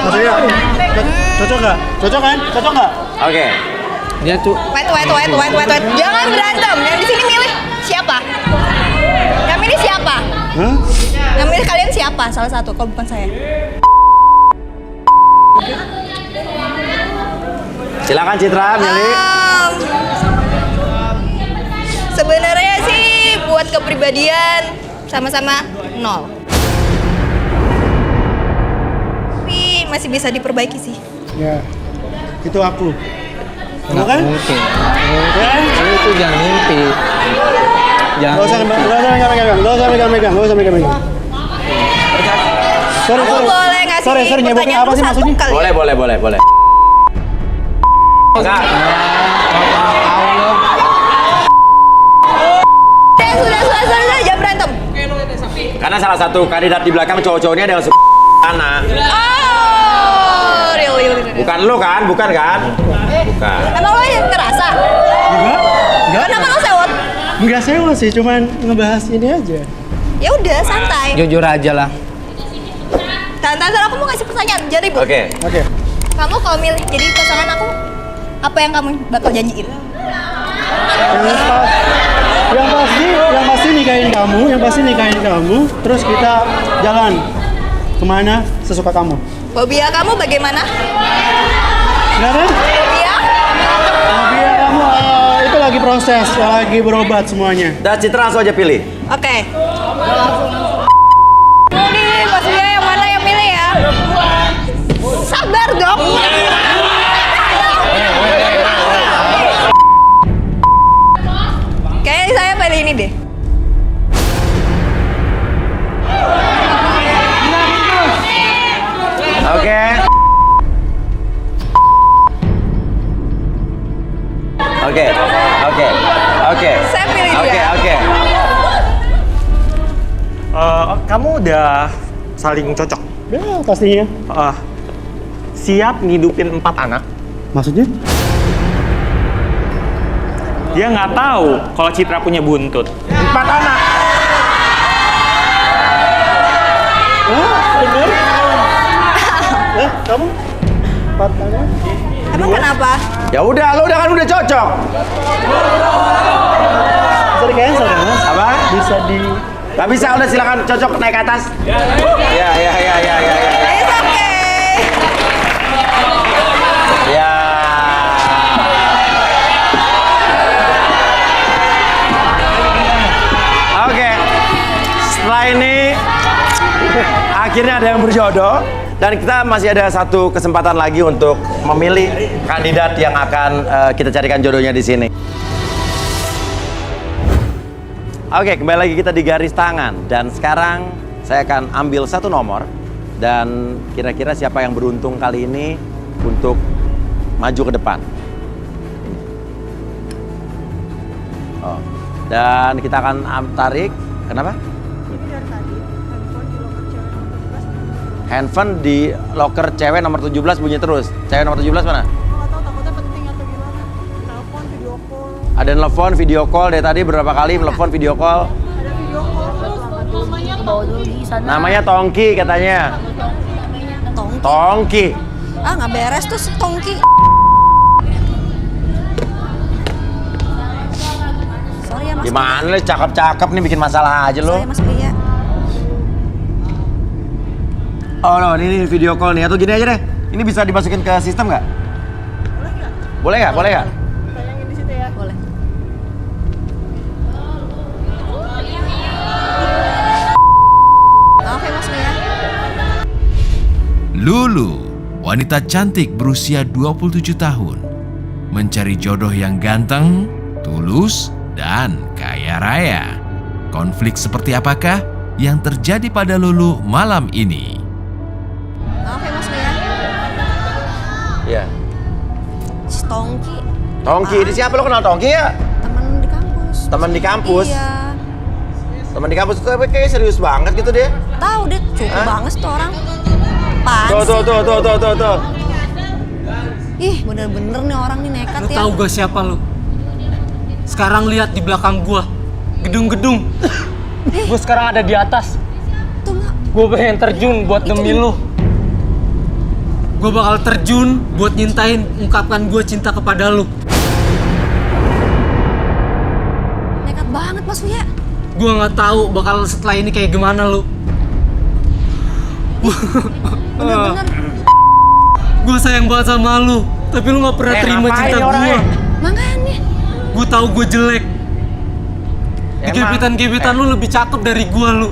Maksudnya, cocok nggak? Cocok nggak? Oke. Dia tuh Wait. Jangan berantem. Yang di sini milih siapa? Yang milih siapa? Hah? Yang milih kalian siapa? Salah satu, kalau bukan saya. Silakan Citra milih. Sebenarnya sih buat kepribadian sama-sama 0. Tapi masih bisa diperbaiki sih. Ya, itu aku. Kamu nggak kan? mungkin. Kamu itu jangan mimpi. Gak usah megang. Sorry. Aku boleh ngasih Sorry, nyebutnya pertanyaan apa sih satu maksudnya? kali ya? Boleh. Enggak. Sudah, jangan berantem. Karena salah satu kandidat di belakang cowok-cowoknya ada yang anak. Oh, real. Bukan lo kan? Bukan. Emang lo yang ngerasa? Enggak. Kenapa lo sewot? Enggak sewa sih, cuman ngebahas ini aja. Ya udah, santai. Jujur aja lah. Tantan, aku mau kasih pertanyaan, jangan ribut. Oke. Kamu kalau milih jadi pasangan aku, apa yang kamu bakal janjiin? Yang pasti nikahin kamu, terus kita jalan kemana sesuka kamu. Fobia kamu bagaimana? Kenapa? Fobia? Fobia kamu itu lagi proses, lagi berobat semuanya. Dan Citra langsung aja pilih. Oke. Nih, Mas Bia yang mana yang pilih ya? Sabar dong. Kayaknya saya pilih ini deh. Oke. Saya pilih dia. Oke. Kamu udah saling cocok? Ya, pastinya. Siap ngidupin 4 anak? Maksudnya? Dia nggak tahu kalau Citra punya buntut. 4 anak. Bener? Kamu? 4 anak? Emang kenapa? Ya udah, lo udah cocok. Bisa di cancel kan, Mas? Apa? Bisa di... Gak bisa, udah silakan cocok naik ke atas. Ya. It's okay. Ya. Oke. Setelah ini akhirnya ada yang berjodoh dan kita masih ada satu kesempatan lagi untuk memilih kandidat yang akan kita carikan jodohnya di sini. Oke, kembali lagi kita di garis tangan dan sekarang saya akan ambil satu nomor dan kira-kira siapa yang beruntung kali ini untuk maju ke depan. Oh. Dan kita akan tarik. Kenapa? Handphone di loker cewek nomor 17 bunyi terus. Cewek nomor 17 mana? Ada nelfon video call dari tadi berapa kali nelfon video call? Ada video call. Namanya Tongki katanya. Tongki. Ah, nggak beres tuh si Tongki. Sorry ya Mas. Gimana lu cakep-cakep nih bikin masalah aja lo. Sorry Mas Bia. Oh no, ini video call nih. Atau gini aja deh. Ini bisa dimasukin ke sistem nggak? Boleh nggak? Boleh nggak? Tayangin di situ ya. Boleh. Maaf ya Mas Bia. Lulu, wanita cantik berusia 27 tahun, mencari jodoh yang ganteng, tulus, dan kaya raya. Konflik seperti apakah yang terjadi pada Lulu malam ini? Maaf ya Mas Bia. Iya. Si Tongki. Tongki, ini siapa lo kenal Tongki ya? Teman di kampus. Teman di kampus? Iya. Teman di kampus itu tapi kayak serius banget gitu dia. Tahu deh, cukup Hah? banget tuh orang. Apaan Tuh. sih? Ih, bener-bener nih orang nih nekat Lu ya. tahu gue siapa lu? Sekarang lihat di belakang gua, gedung-gedung. Gue sekarang ada di atas. Tuh nggak? Gue pengen terjun buat demi lu. Gue bakal terjun buat nyintain, ungkapkan gue cinta kepada lu. Nekat banget Mas Uya. Gue nggak tahu bakal setelah ini kayak gimana lu. Bener-bener. Gue sayang banget sama lu, tapi lu nggak pernah terima ngapain cinta nih gue. orangnya? Makanya. Gue tahu gue jelek. Di Emang? gebetan-gebetan lu lebih cakep dari gue lu.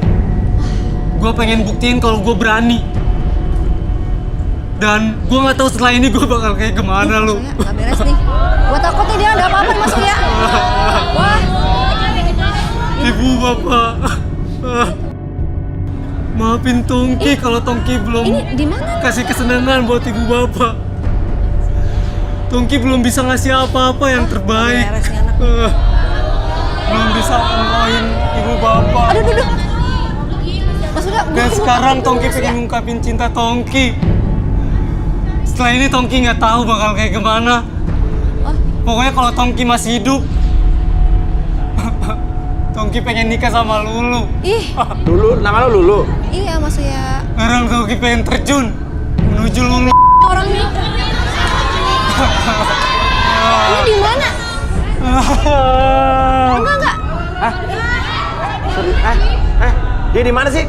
Gue pengen buktiin kalau gue berani. Dan gue nggak tahu setelah ini gue bakal kayak gimana lu. Mas Uya, nggak beres nih. Gua takut nih dia ada apa-apa nih Mas Uya. Wah. Ibu bapak, maafin Tongki kalau Tongki belum Ini di mana? kasih kesenangan buat ibu bapak. Tongki belum bisa ngasih apa-apa yang terbaik. Beres nih anak. Belum bisa ngomongin ibu bapak. Aduh. Mas Uya, gua Dan mau sekarang takut Tongki Mas Uya. pengen ngungkapin cinta Tongki. Setelah ini Tongki nggak tahu bakal kayak gimana. Pokoknya kalau Tongki masih hidup, Tongki pengen nikah sama Lulu. Ih, Lulu, nama lo Lulu. iya Mas Uya. Sekarang Tongki pengen terjun menuju Lulu. Orang ini. Ini di mana? Enggak. Dia di mana sih?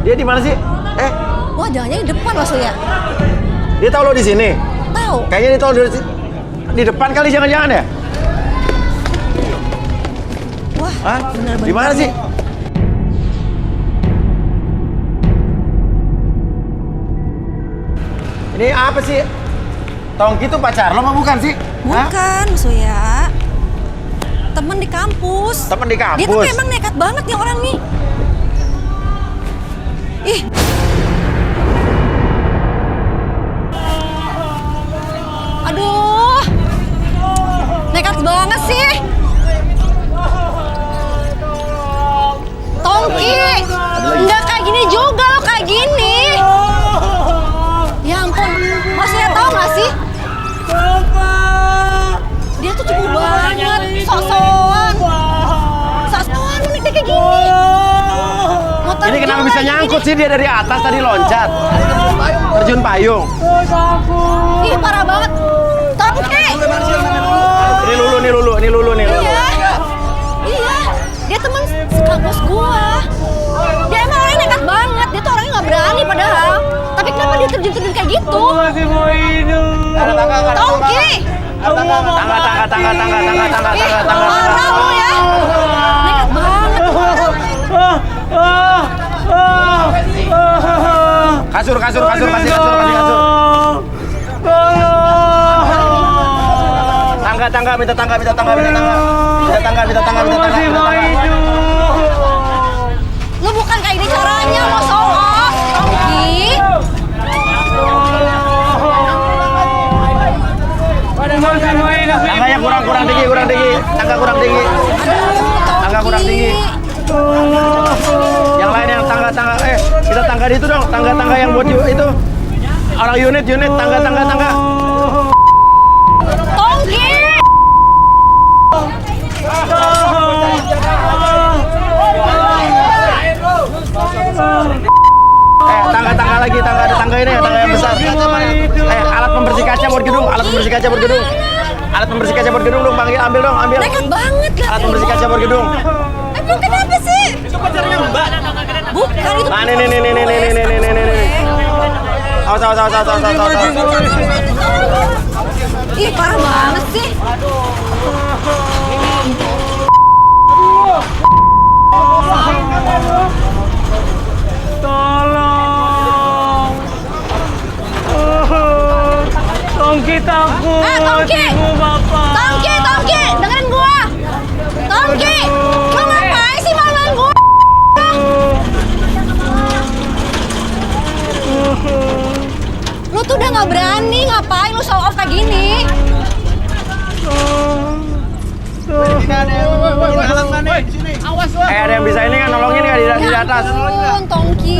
Dia di mana sih? Wah, jangan-jangan di depan Mas Surya. Dia tahu lo di sini? Tahu. Kayaknya dia tahu di depan kali, jangan-jangan ya? Wah, Hah? benar-benar. Di mana sih? Ini apa sih? Tongki tuh pacar lo apa bukan sih? Hah? Bukan, Mas Surya. Temen di kampus. Temen di kampus? Dia tuh emang nekat banget nih orang nih. Ih. Aduh. Nekat banget sih. Tongki. Nggak kayak gini juga lo, kayak gini. Ya ampun. Mas Surya tahu nggak sih? Dia tuh cukup banget, sok-sokan. Sok-sokan unik kayak gini. Motor Ini kenapa bisa nyangkut sih dia dari atas tadi loncat? Terjun payung. Ih, parah banget. Tongki. Ini Lulu. Iya. Iya. Dia teman sekampus gua. Dia emang orangnya nekat banget. Dia tuh orangnya nggak berani padahal. Tapi kenapa dia terjun-terjun kayak gitu? Tongki. Tangga. Ih, parah lu ya. Nekat banget. Kasur, kasih kasur. Tangga, minta tangga. Lu bukan kayak ini caranya, lo show off, Tongki. Tangganya kurang tinggi. Tangga kurang tinggi. Yang lain yang tangga. Kita tangga di itu dong. Tangga yang buat itu. Orang unit. Tangga. Tongki. Tangga lagi. Ada tangga ini, tangga yang besar. Alat pembersih kaca buat gedung. Alat pembersih kaca buat gedung dong, panggil, ambil. Nekat banget kan. Alat pembersih kaca buat gedung. Emang kenapa sih? Itu pacarnya Mbak. Bukan itu. Nah, ini. Awas. Ih, parah banget sih. Tolong. Tongki takut. Tongki. Ibu bapak. Tongki, dengerin gua. Tongki, lu ngapain sih malam gua? Lu tuh udah nggak berani, ngapain lu show off kayak gini? Ada yang bisa ini kan nolongin nggak di atas? Ampun, Tongki.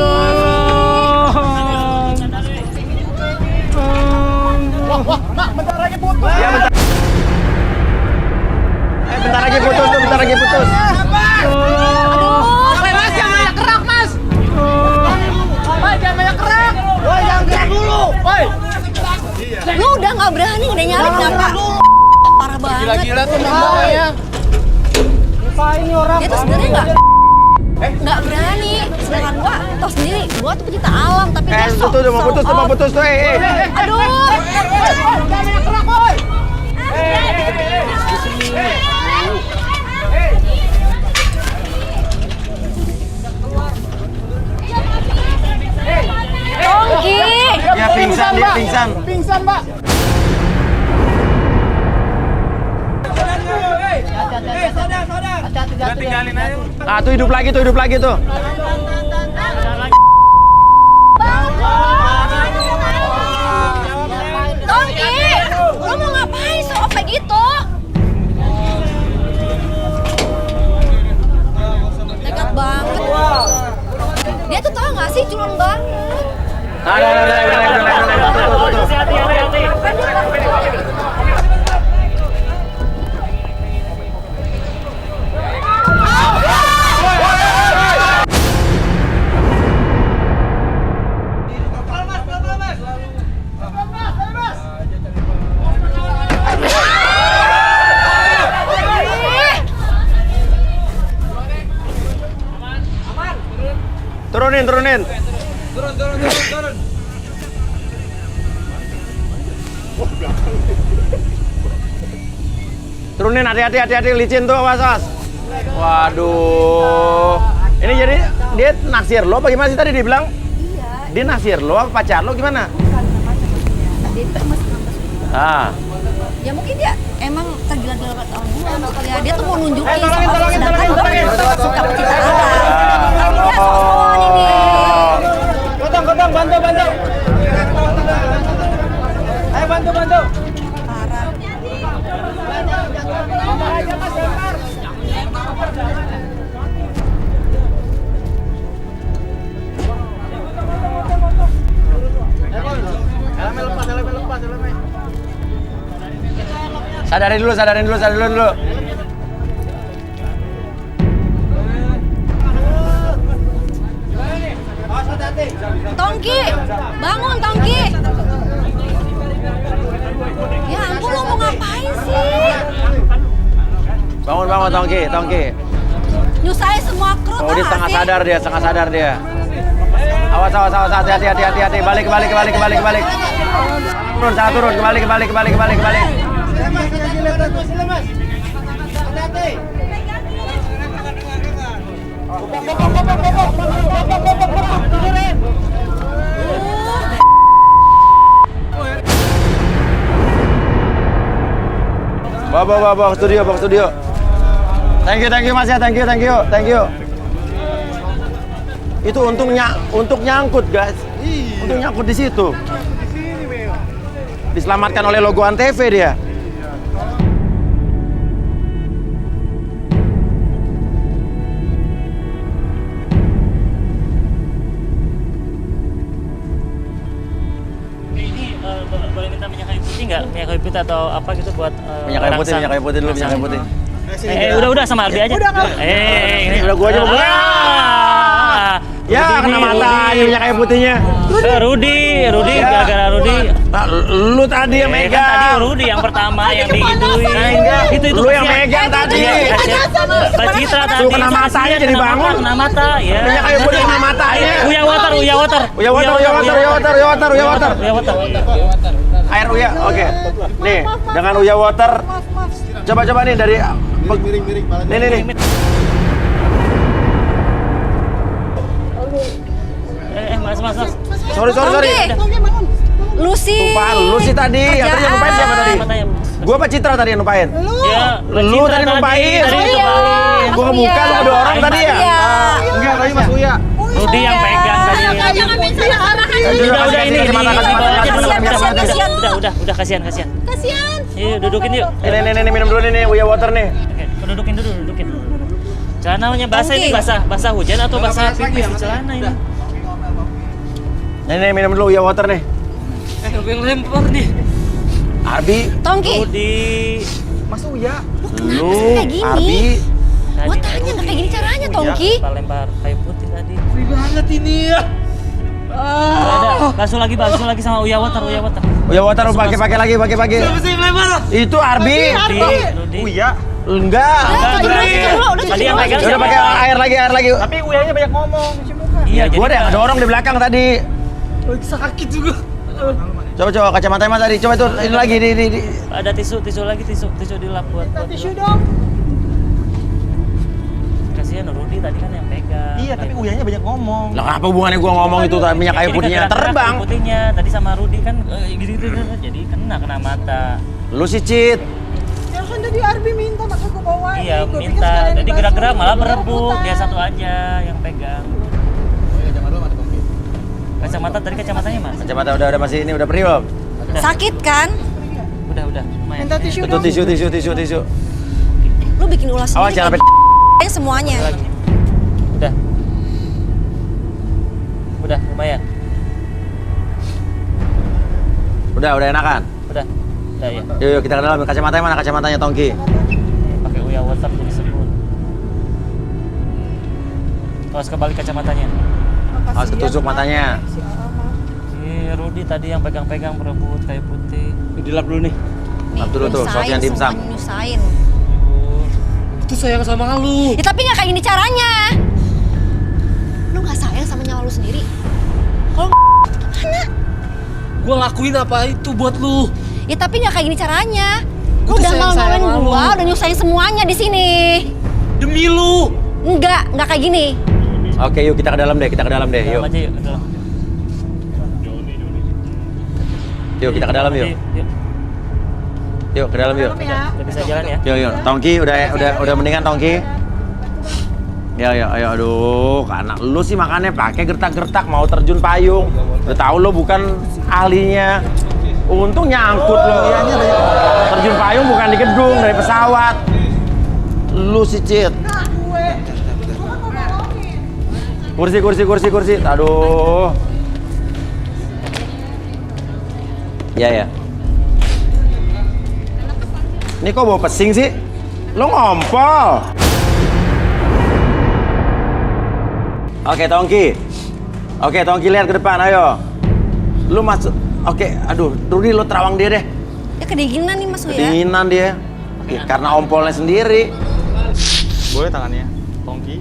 Bentar lagi putus. Bentar lagi putus. Aduh. Mas, jangan banyak kerak, Mas. Jangan banyak kerak. Jangan gerak dulu. Lu udah nggak berani, udah nyalip kenapa? Parah banget. Gila-gila tuh ya. Dia tuh sebenarnya nggak berani. Sedangkan gua sendiri, gua tuh pecinta alam, tapi dia Itu tuh mau putus tuh. Aduh. Tongki. Dia pingsan. Pingsan, Mbak. Tinggalin aja. Tuh hidup lagi tuh. Tongki, lu mau ngapain show off kayak gitu? Nekat banget. Dia tuh tau gak sih, culun banget. turunin. Turunin, hati-hati, licin tuh, awas. Waduh. Ini jadi dia naksir lo apa gimana sih tadi dia bilang? Iya. Dia naksir lo apa pacar lo gimana? Bukan macam-macam. Dia itu masih 16. Ah. Ya mungkin dia emang tergila-gila sama gua kali ya. Dia tuh mau nunjukin sedangkan gua suka pecinta alam. Tapi dia sok-sokan ini. Gotong, bantu. Ayo bantu. Parah. Sadarin dulu. Tongki, bangun Tongki. Ya ampun, lo mau ngapain sih? Bangun Tongki. Nyusahin semua kru Oh, tau dia gak setengah sih? sadar dia. Awas, hati-hati. Balik. Turun, kembali. Bawa ke studio. Thank you Mas ya, thank you. Itu untuk nyangkut guys. Untuk nyangkut di situ. Diselamatkan oleh logo Antv dia. Ini boleh minta minyak kayu putih nggak? Minyak kayu putih atau apa gitu buat Minyak kayu putih dulu, minyak kayu putih. Udah sama Arbi aja. Ini Udah gua aja mau buka. Ya, kena matanya minyak kayu putihnya. Rudi, gara-gara Rudi. Nah, lu tadi yang Kan megang. tadi Rudi yang pertama yang digituin. Itu Lu yang megang tadi. Kak Citra tadi. Lu kena matanya jadi bangun. Kena mata, ya. Minyak kayu putih kena matanya. Uya water. Uya water. Air Uya, oke. Nih, dengan Uya water. Coba nih dari miring. Nih. Mas. Sorry. Lu sih. Lu sih tadi. Yang tadi yang numpain siapa tadi? Matanya. Gua apa Citra tadi yang numpain? Ya, Lu tadi numpain. Gua ngebuka, lu ngedorong tadi ya? Enggak, tadi Mas Uya. Rudi yang pegang tadi. Jangan main salah arah. Udah ini. Kasihan. Udah kasihan. Kasihan. Yuk, dudukin yuk. Ini minum dulu nih Uya water nih. Oke, dudukin. Celananya basah ini, basah hujan atau basah pipis di celana ini? Nih minum dulu Uya water nih. Siapa yang lempar nih? Arbi, Tongki. Rudi. Mas Uya. lu, kayak gini? Arbi. Gua tanya nggak kayak gini caranya Tongki. Lempar kayu putih tadi. Ngeri banget ini ya. Basuh lagi sama Uya water. Uya water pakai lagi. Siapa sih yang lempar? Itu Arbi. Rudi. Uya. Enggak. Tadi yang pegang Udah siapa? pakai air lagi. Tapi Uyanya banyak ngomong. Iya, Gua jadi ada dorong di belakang tadi. Sakit juga. Coba kacamata Mas tadi. Coba itu ini lagi di. ada tisu dilap buat tisu dong. Kasihan Rudi tadi kan yang pegang. Iya, tapi Uyanya banyak ngomong. Lah apa hubungannya gua ngomong itu minyak kayu putihnya terbang? Kayu putihnya tadi sama Rudi kan gitu jadi kena mata. Lu sih Cit. Ya kan tadi Arbi minta masa gue bawa. Iya minta. Jadi gerak-gerak malah berebut. Dia satu aja yang pegang. Kacamata tadi kacamatanya Mas. Kacamata udah masih ini udah perih belum? Sakit kan? Udah lumayan. Minta tisu Itu dong. tisu. Lu bikin ulas Awas sendiri. jangan Semuanya. Lagi. Udah lumayan. Udah enakan. Udah ya. Yuk kita ke dalam. Kacamatanya mana kacamatanya Tongki? Pakai Uya WhatsApp jadi sebut. Awas kebalik kacamatanya. Awas ketusuk matanya. Rudi tadi yang pegang-pegang berebut kayu putih. Dilap dulu nih. Lap dulu tuh, soalnya dimsum. Nyusahin. Itu sayang sama lu. Ya tapi nggak kayak gini caranya. Lu nggak sayang sama nyawa lu sendiri? Kalau gimana? Gue ngelakuin apa itu buat lu? Ya tapi nggak kayak gini caranya. Lu Gua tuh udah sayang-sayang malu-maluin sama gua, lu. udah nyusahin semuanya di sini. Demi lu. Enggak kayak gini. Oke, yuk kita ke dalam deh, kita ke dalam deh, yuk. Dalam aja yuk, ke dalam. Yuk kita ke dalam yuk. Yuk. Yuk ke dalam yuk. Udah bisa jalan ya? Yuk, yuk. Tongki udah mendingan Tongki. Ya, ayo, aduh, karena lu sih makannya pakai gertak-gertak mau terjun payung. Udah tahu lo bukan ahlinya. Untung nyangkut lo. Terjun payung bukan di gedung, dari pesawat. Lu si Cit. Kursi. Aduh. Ya. Ini kok bawa pesing sih? Lo ngompol. Oke, Tongki lihat ke depan, ayo. Lu masuk. Oke, aduh, Rudi lo terawang dia deh. Ya kedinginan nih Mas Uya. Kedinginan dia. Oke, karena ompolnya sendiri. Boleh tangannya, Tongki.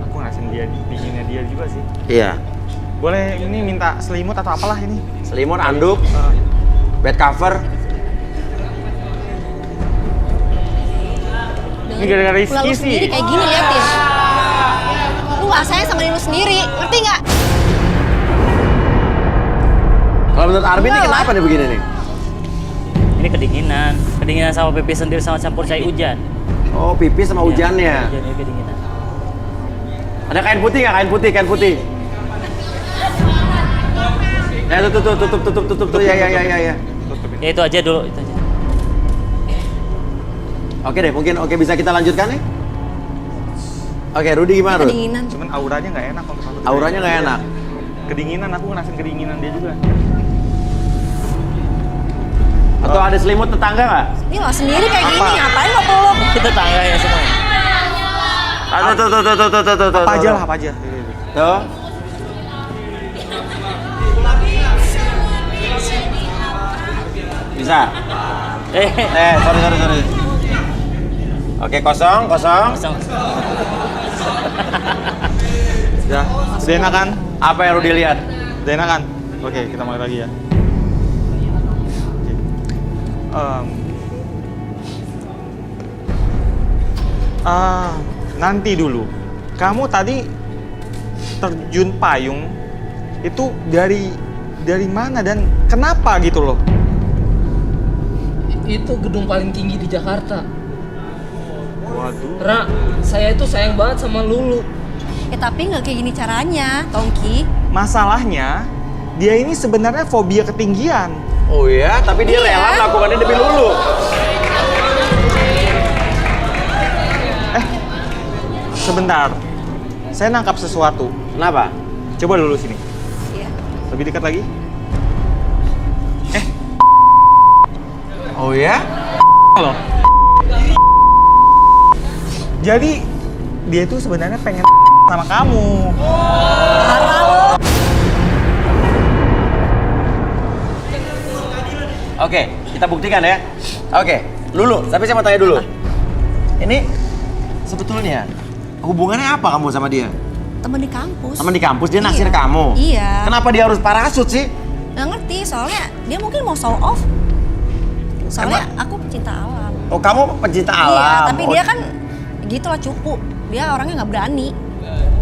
Aku ngasihin dia dinginnya dia juga sih. Iya. Boleh ini minta selimut atau apalah ini? Selimut, anduk, bed cover. Ini gara-gara Ulah Rizky lu sih. sendiri kayak gini liatin. Lu nggak sayang sama diri lu sendiri, ngerti nggak? Kalau menurut Arbi ini kenapa nih begini nih? Ini kedinginan sama pipi sendiri sama campur cair hujan. Oh, pipis sama hujannya. Hujannya kedinginan. Ada kain putih nggak? Kain putih. Ya, tutup tuh. Ya. Ya itu aja dulu, itu aja. Oke deh, mungkin bisa kita lanjutkan nih. Oke, Rudi gimana, Rudi? Kedinginan. Cuman auranya nggak enak untuk aku. Auranya nggak enak. Kedinginan, aku ngerasain kedinginan dia juga. Atau ada selimut tetangga nggak? Ini lo sendiri kayak gini, ngapain lo peluk? Kita tangga ya semua. Tuh. Apa aja lah, apa aja. Tuh. Bisa? Sorry. Oke, kosong. Kosong. Sudah enakan? Apa yang Rudi lihat? Udah enakan? Oke, kita mulai lagi ya. Nanti dulu. Kamu tadi terjun payung itu dari mana dan kenapa gitu loh? Itu gedung paling tinggi di Jakarta. Waduh. Ra, saya itu sayang banget sama Lulu. Ya tapi nggak kayak gini caranya, Tongki. Masalahnya dia ini sebenarnya fobia ketinggian. Oh iya, tapi dia rela melakukannya demi Lulu. Sebentar. Saya nangkap sesuatu. Kenapa? Coba dulu sini. Iya. Lebih dekat lagi. Oh ya? Loh. Jadi dia itu sebenarnya pengen sama kamu. Oke, kita buktikan ya. Oke, Lulu, tapi saya mau tanya dulu. Ini sebetulnya hubungannya apa kamu sama dia? Temen di kampus. Teman di kampus, dia naksir Iya. kamu? Iya. Kenapa dia harus parasut sih? Nggak ngerti, soalnya dia mungkin mau show off. Soalnya aku pecinta alam. Oh, kamu pencinta alam? Iya, tapi Oh, dia kan gitulah cupu. Dia orangnya nggak berani.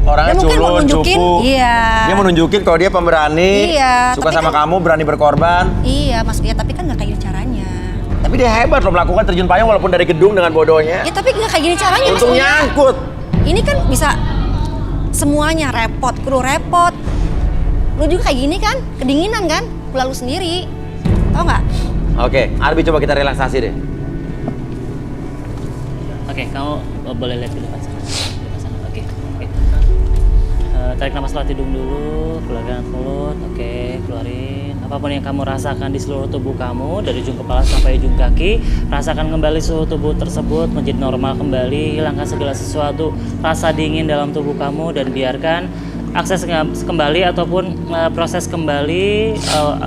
orangnya dia mungkin mau culun, nunjukin, cupu. iya. Dia mau nunjukin kalau dia pemberani, Iya, suka tapi sama kan- kamu, berani berkorban. Iya, Mas Uya, tapi kan nggak kayak gini caranya. Tapi dia hebat loh melakukan terjun payung walaupun dari gedung dengan bodohnya. Ya tapi nggak kayak gini caranya, Mas Untung Uya. nyangkut. Ini kan bisa semuanya repot, kru repot. Lu juga kayak gini kan, kedinginan kan, lalu sendiri. Tau nggak? Oke, Arbi coba kita relaksasi deh. Oke, kamu boleh lihat di depan sana. Depan sana. Oke. Tarik napas lewat hidung dulu, keluarkan mulut. Oke, keluarin. Apapun yang kamu rasakan di seluruh tubuh kamu, dari ujung kepala sampai ujung kaki, rasakan kembali suhu tubuh tersebut menjadi normal kembali. Hilangkan segala sesuatu rasa dingin dalam tubuh kamu dan biarkan akses kembali ataupun proses kembali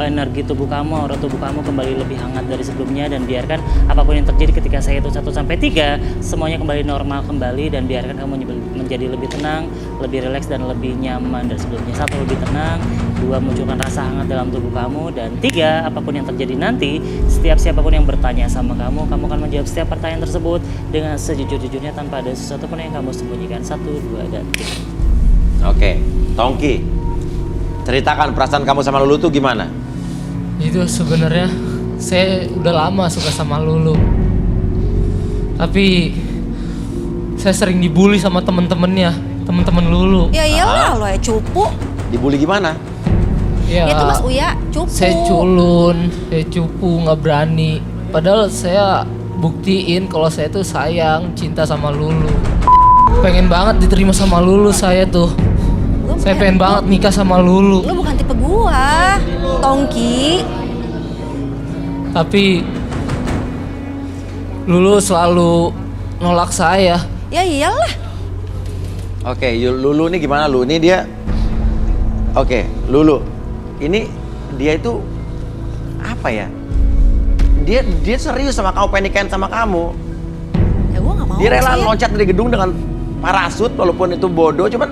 energi tubuh kamu, aura tubuh kamu kembali lebih hangat dari sebelumnya, dan biarkan apapun yang terjadi ketika saya hitung 1 sampai 3 semuanya kembali normal kembali, dan biarkan kamu menjadi lebih tenang, lebih rileks dan lebih nyaman dari sebelumnya. 1, lebih tenang. 2, munculkan rasa hangat dalam tubuh kamu, dan 3, apapun yang terjadi nanti, siapapun yang bertanya sama kamu akan menjawab setiap pertanyaan tersebut dengan sejujur-jujurnya tanpa ada sesuatu pun yang kamu sembunyikan. 1, 2, dan 3. Oke, Tongki, ceritakan perasaan kamu sama Lulu tuh gimana? Itu sebenarnya saya udah lama suka sama Lulu, tapi saya sering dibully sama temen-temennya, temen-temen Lulu. Ya iyalah, lo ya cupu. Dibully gimana? Ya, Itu Mas Uya cupu. saya culun, saya cupu, nggak berani. Padahal saya buktiin kalau saya tuh sayang, cinta sama Lulu. Pengen banget diterima sama Lulu saya tuh. Saya pengen banget nikah sama Lulu. Lu bukan tipe gua, Tongki. Tapi Lulu selalu nolak saya. Ya iyalah. Oke, Lulu ini gimana Lulu? Ini dia. Oke, Lulu. Ini dia itu apa ya? Dia serius sama kamu, pengen nikahin sama kamu. Ya gua gak mau. Dia rela sayang. loncat dari gedung dengan parasut walaupun itu bodoh, cuman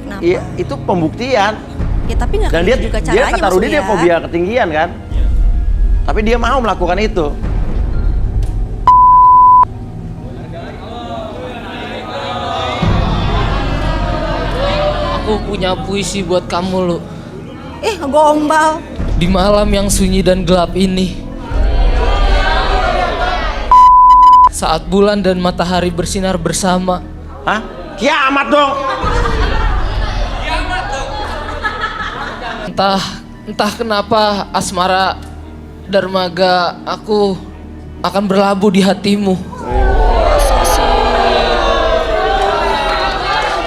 Kenapa? iya itu pembuktian. Ya tapi gak Dan kayak juga caranya kata Mas Rudi dia Uya. fobia ketinggian kan. Tapi dia mau melakukan itu. Aku punya puisi buat kamu, Lu. Gombal. Di malam yang sunyi dan gelap ini, saat bulan dan matahari bersinar bersama. Hah? Kiamat dong. Entah kenapa asmara dermaga aku akan berlabuh di hatimu.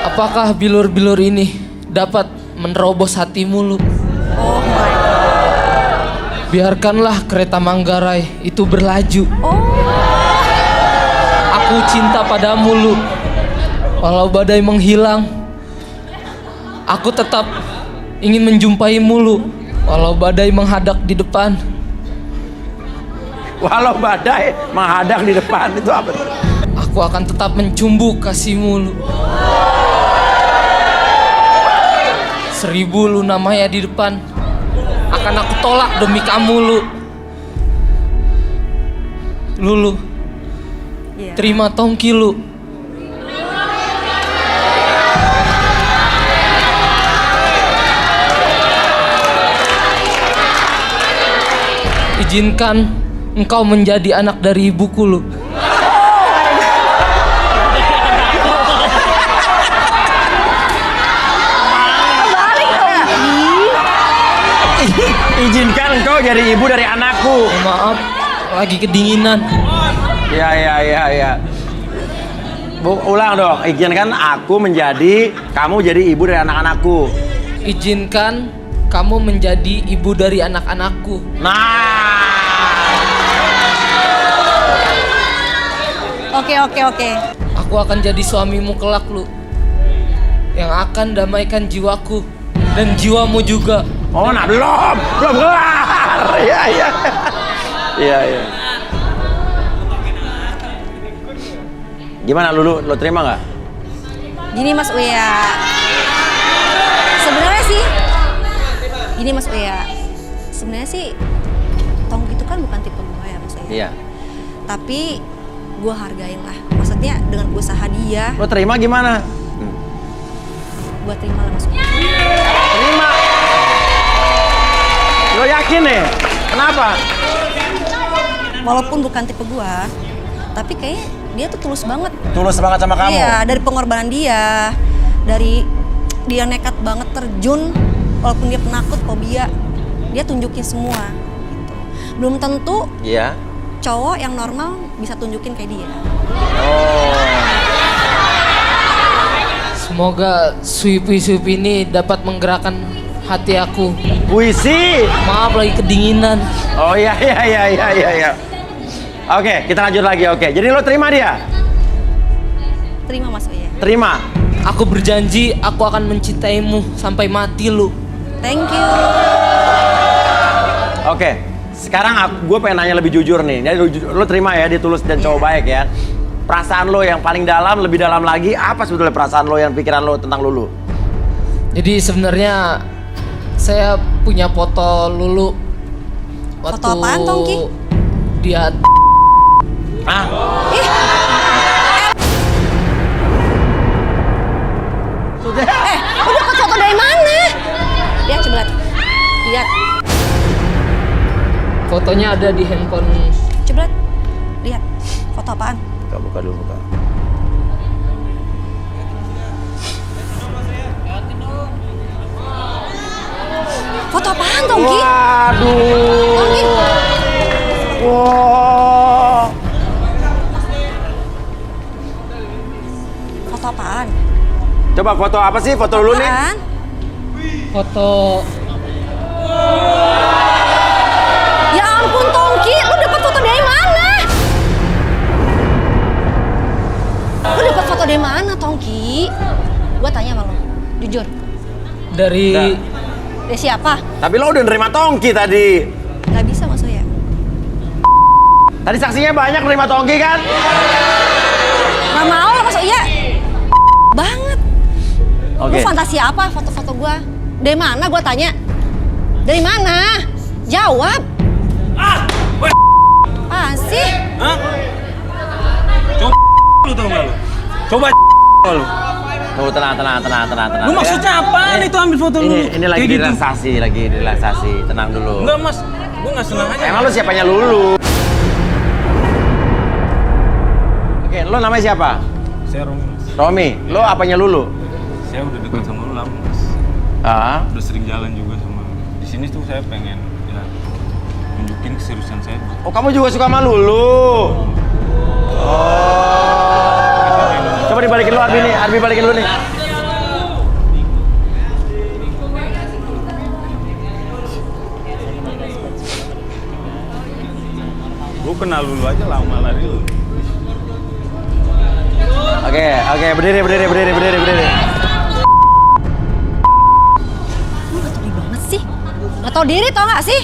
Apakah bilur-bilur ini dapat menerobos hatimu, Lu? Oh my God. Biarkanlah kereta Manggarai itu berlaju. Oh. Aku cinta padamu, Lu. Walau badai menghilang, aku tetap ingin menjumpaimu, Lu. Walau badai menghadap di depan. Walau badai menghadang di depan, itu apa? Aku akan tetap mencumbu kasihmu, Lu. 1000 Luna Maya di depan akan aku tolak demi kamu, Lu. Lulu, Iya. terima Tongki, Lu. Izinkan engkau menjadi anak dari ibuku, Lu. Izinkan engkau jadi ibu dari anakku. Maaf, lagi kedinginan. Ya. Ulang dong. Izinkan aku menjadi, kamu jadi ibu dari anak-anakku. Izinkan kamu menjadi ibu dari anak-anakku. Nah. Oke. Aku akan jadi suamimu kelak, Lu. Yang akan damaikan jiwaku dan jiwamu juga. Oh, nah belum kelar. Iya. Gimana Lulu, lo terima nggak? Gini Mas Uya. Sebenarnya sih gini Mas Uya. Sebenarnya sih Tongki itu kan bukan tipe gue ya Mas Uya. Iya. Tapi gue hargain lah. Maksudnya dengan usaha dia, Lo terima gimana? gue terima lah Mas Uya. Terima. Lo yakin nih? Kenapa? Walaupun bukan tipe gue, tapi kayaknya dia tuh tulus banget. Tulus banget sama kamu? Iya, dari pengorbanan dia, dari dia nekat banget terjun, walaupun dia penakut, fobia, dia tunjukin semua. Gitu. Belum tentu Iya. cowok yang normal bisa tunjukin kayak dia. Oh. Semoga suip-suip ini dapat menggerakkan hati aku. Puisi. Maaf lagi kedinginan. Oh iya. Oke, kita lanjut lagi. Oke, jadi lo terima dia? Terima Mas Uya. Terima. Aku berjanji aku akan mencintaimu sampai mati lu. Thank you. Oke, sekarang gue pengen nanya lebih jujur nih. Jadi lo terima ya, dia tulus dan cowok baik ya. Perasaan lo yang paling dalam, lebih dalam lagi, apa sebetulnya perasaan lo yang pikiran lo tentang Lulu? Jadi sebenarnya saya punya foto Lulu waktu Foto apaan, Tongki? dia Ah, Lu dapat foto dari mana? Lihat coba lihat. fotonya ada di handphone. Coba lihat. Foto apaan? buka dulu, buka. Foto apaan, Tongki? Waduh. Tongki. Wow. Foto apaan? Coba foto apa sih? Foto Lulu nih? Apaan? Foto Ya ampun, Tongki, lu dapat foto dari mana? Lu dapat foto dari mana, Tongki? Gua tanya sama lu, jujur. dari Dari siapa? Tapi lo udah nerima Tongki tadi. Gak bisa maksudnya. Tadi saksinya banyak nerima Tongki kan? Gak mau lah maksudnya. Banget. Oke. Lu fantasi apa foto-foto gua? Dari mana gua tanya? Dari mana? Jawab. Apaan sih? Lu tau gak lu? Coba lu. Tuh, tenang. Lu maksudnya apaan itu ambil foto lu? Ini lagi relaksasi, tenang dulu. Enggak mas, gua gak senang aja. Emang lu siapanya Lulu? Oke, lo namanya siapa? Saya Romi mas. Romi, lo apanya Lulu? Saya udah dekat sama lu lama mas. Ah, Udah sering jalan juga sama lu. Di sini tuh saya pengen ya nunjukin keseriusan saya. oh kamu juga suka sama Lulu? Coba dibalikin lu Arbi nih, Arbi balikin lu nih. Gua kenal Lulu aja lama lari lu. Oke, berdiri. Lu gak tau diri banget sih. Gak tau diri tau gak sih?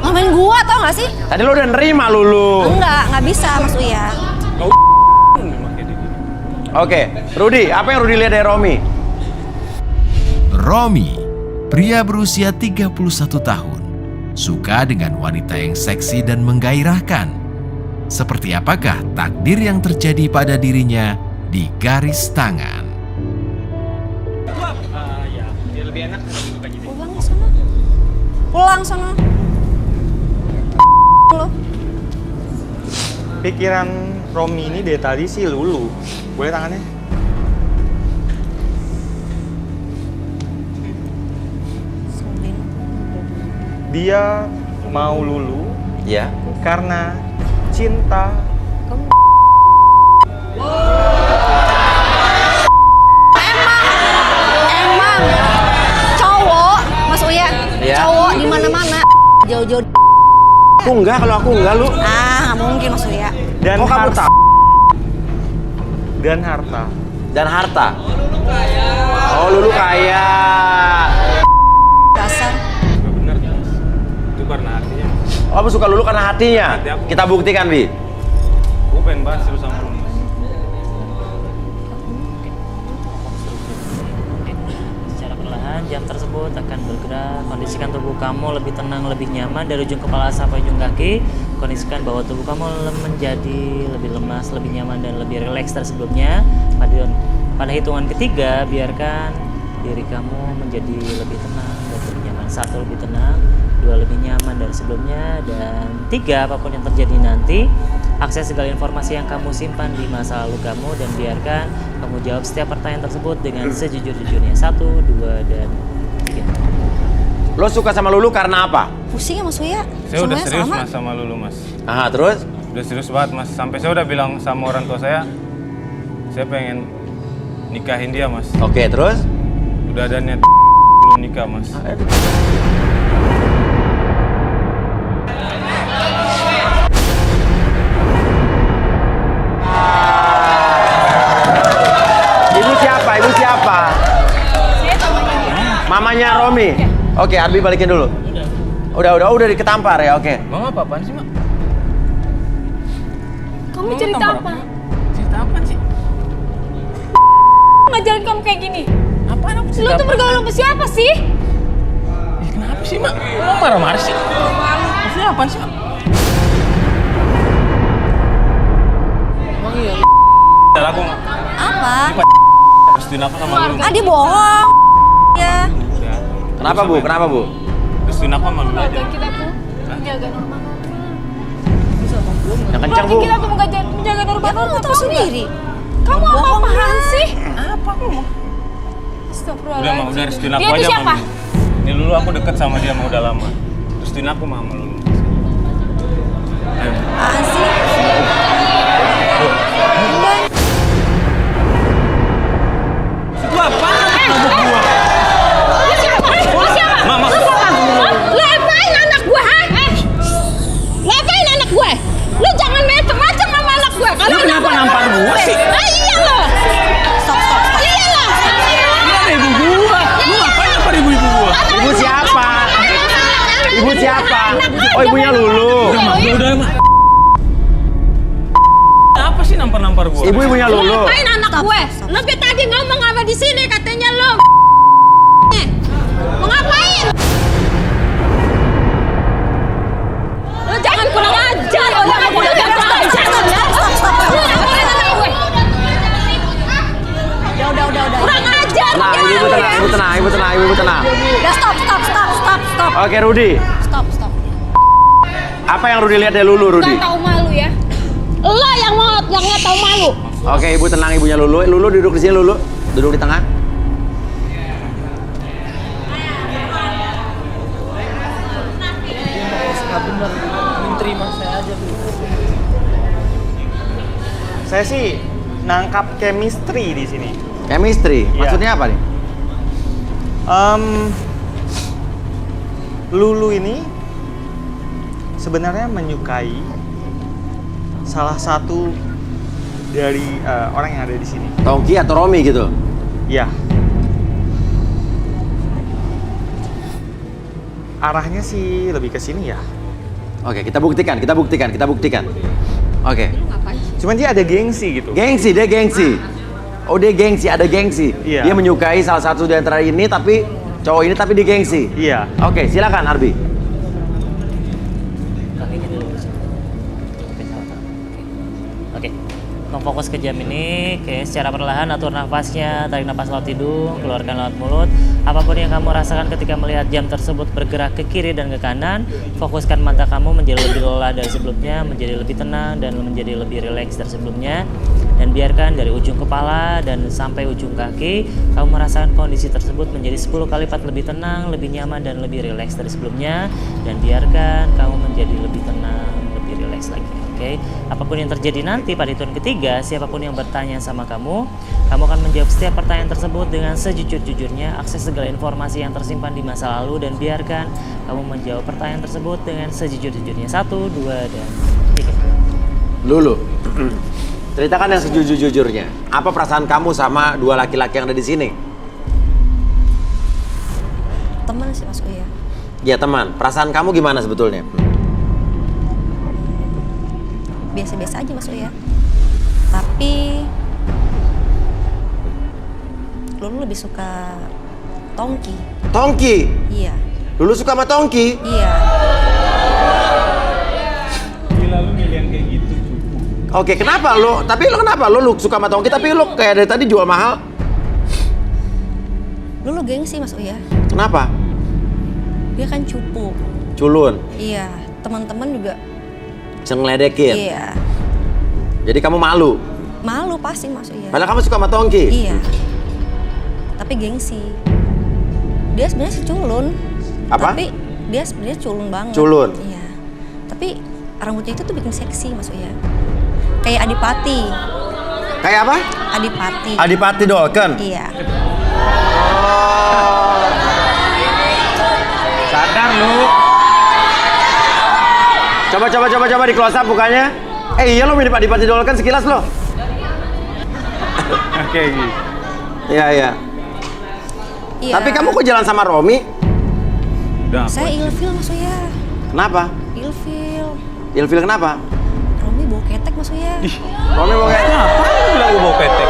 Ngamain gua tau gak sih? Tadi lo udah nerima Lulu. Enggak, gak bisa Mas Uya. Oke, Rudi, apa yang Rudi lihat dari Romi? Romi, pria berusia 31 tahun, suka dengan wanita yang seksi dan menggairahkan. Seperti apakah takdir yang terjadi pada dirinya di garis tangan? Pulang sana. Lu. Pikiran Romi ini dari tadi sih Lulu. Boleh tangannya? Dia mau Lulu Ya. karena cinta. Emang cowok, Mas Uya, Iya. cowok di mana-mana jauh-jauh. Aku enggak, kalau aku enggak lu. Ah, nggak mungkin Mas Uya. Dan Kok kamu harta. tahu? Dan harta. Dan harta. Oh, Lulu kaya. Dasar. Gak bener mas. Itu karena hatinya. Oh, kamu suka Lulu karena hatinya. Hati aku. Kita buktikan, Bi. Gue pengen bahas terus sama lu mas. Secara perlahan jam tersebut akan bergerak. Kondisikan tubuh kamu lebih tenang, lebih nyaman dari ujung kepala sampai ujung kaki. Kondisikan bahwa tubuh kamu menjadi lebih lemas, lebih nyaman dan lebih rileks dari sebelumnya. Pada hitungan ketiga, biarkan diri kamu menjadi lebih tenang dan lebih nyaman. 1, lebih tenang. 2, lebih nyaman dari sebelumnya. Dan 3, apapun yang terjadi nanti, akses segala informasi yang kamu simpan di masa lalu kamu dan biarkan kamu jawab setiap pertanyaan tersebut dengan sejujur-jujurnya. 1, 2, dan 3. Lo suka sama Lulu karena apa? Pusing ya Mas Uya. Saya udah Semuanya serius sama. mas sama Lulu mas. Aha, terus? Udah serius banget mas. Sampai saya udah bilang sama orang tua saya pengen nikahin dia mas. Oke, terus? Udah ada niat belum nikah mas. Mamanya Romi. Oke, Arbi balikin dulu. Udah diketampar ya, oke. Mama apaan sih, Mak? Kamu cerita apa? Cerita apa sih? Ngajarin kamu kayak gini. Apaan aku Lu tuh bergaul sama siapa sih? Kenapa sih, Mak? Lu marah-marah sih? Maksudnya apaan sih, Mak? Emang iya. Udah aku, Mak. Apa? Restuin apa sama lu? Dia bohong. Ya. Kenapa Bu? Restuin apa sama lu aja? Kita tuh menjaga norma. Yang kencang Bu. Kita tuh menjaga norma. Ya kamu tahu sendiri. Kamu apa-apaan sih? Apa kamu? Astagfirullahaladzim. Udah, Mak, udah restuin aku Dia aja tuh siapa? sama Lulu. Ini Lulu aku deket sama dia mau udah lama. Restuin aku sama Lulu. Ayo. Apaan sih? Itu apaan? Lu siapa? Mama. Lu apain anak gue, ha? Lu apain anak gue? Lu jangan macem-macem sama anak gue. Lu kenapa nampar gua sih? Iya loh. Stop. Iya loh. Ini ada ibu gua. Lu ngapain nampar ibu-ibu gua? Ibu siapa? Ibu siapa? Oh, ibunya Lulu. Udah, Mak. Apa sih nampar-nampar gua? Ibunya Lulu. Apain anak gue? Lu tadi ngomong apa di sini katanya lu mau ngapain? Lu jangan kurang ajar. Lu jangan kurang ajar. Lu ngapain anak gue? Udah. Kurang ajar. Tenang, ibu tenang. Udah stop. Oke, Rudi. Stop. Apa yang Rudi lihat dari Lulu, Rudi? Gak tahu malu ya. Lo yang nggak tahu malu. Oke, ibu tenang, ibunya Lulu. Lulu duduk di sini, Lulu. Duduk di tengah. Bener. Terima saya aja. Saya sih nangkap chemistry di sini. Chemistry, Iya. maksudnya apa nih? Lulu ini sebenarnya menyukai salah satu dari orang yang ada di sini. Tongki atau Romi gitu? Ya. Arahnya sih lebih ke sini ya. Oke, kita buktikan. Oke. Cuman dia ada gengsi gitu. Dia gengsi. Oh, dia gengsi, ada gengsi. Iya. Dia menyukai salah satu di antara ini, tapi cowok ini tapi dia gengsi. Iya. Oke, silakan Arbi. Kakinya dulu. Oke. Kamu fokus ke jam ini, oke, secara perlahan atur nafasnya, tarik nafas lewat hidung, keluarkan lewat mulut. Apapun yang kamu rasakan ketika melihat jam tersebut bergerak ke kiri dan ke kanan, fokuskan mata kamu menjadi lebih lelah dari sebelumnya, menjadi lebih tenang dan menjadi lebih rileks dari sebelumnya. Dan biarkan dari ujung kepala dan sampai ujung kaki, kamu merasakan kondisi tersebut menjadi 10 kali lipat lebih tenang, lebih nyaman dan lebih rileks dari sebelumnya. Dan biarkan kamu menjadi lebih tenang, lebih rileks lagi. Oke, apapun yang terjadi nanti pada hitungan ketiga, siapapun yang bertanya sama kamu akan menjawab setiap pertanyaan tersebut dengan sejujur-jujurnya, akses segala informasi yang tersimpan di masa lalu, dan biarkan kamu menjawab pertanyaan tersebut dengan sejujur-jujurnya. 1, 2, dan 3. Lulu, ceritakan yang sejujur-jujurnya. Apa perasaan kamu sama dua laki-laki yang ada di sini? Teman sih Mas Uya. Ya teman, perasaan kamu gimana sebetulnya? Biasa-biasa aja Mas Uya. Tapi Lulu lebih suka Tongki. Tongki? Iya. Lulu suka sama Tongki? Iya. Lalu milih yang kayak gitu. Oke, kenapa lo? Tapi lo kenapa lo suka sama Tongki tapi lo kayak dari tadi jual mahal? Lulu gengsi Mas Uya. Kenapa? Dia kan cupu. Culun, Iya. Teman-teman juga. bisa ngeledekin. Iya. Jadi kamu malu? Malu pasti Mas Uya. Padahal kamu suka sama Tongki? Iya. Tapi gengsi. Dia sebenarnya sih culun. Apa? Tapi dia sebenarnya culun banget. Culun? Iya. Tapi rambutnya itu tuh bikin seksi Mas Uya. Kayak Adipati. Kayak apa? Adipati. Adipati Dolken? Iya. Sadar lu. Coba di close up mukanya. Iya lo mirip Adipati Dolken sekilas lo. Oke, gitu. Iya. Iya. Tapi kamu kok jalan sama Romi? Udah, Saya ilfil maksudnya. Kenapa? Ilfil. Ilfil kenapa? Romi bawa ketek maksudnya. Romi mau kayak apa lu bilang gue bawa ketek?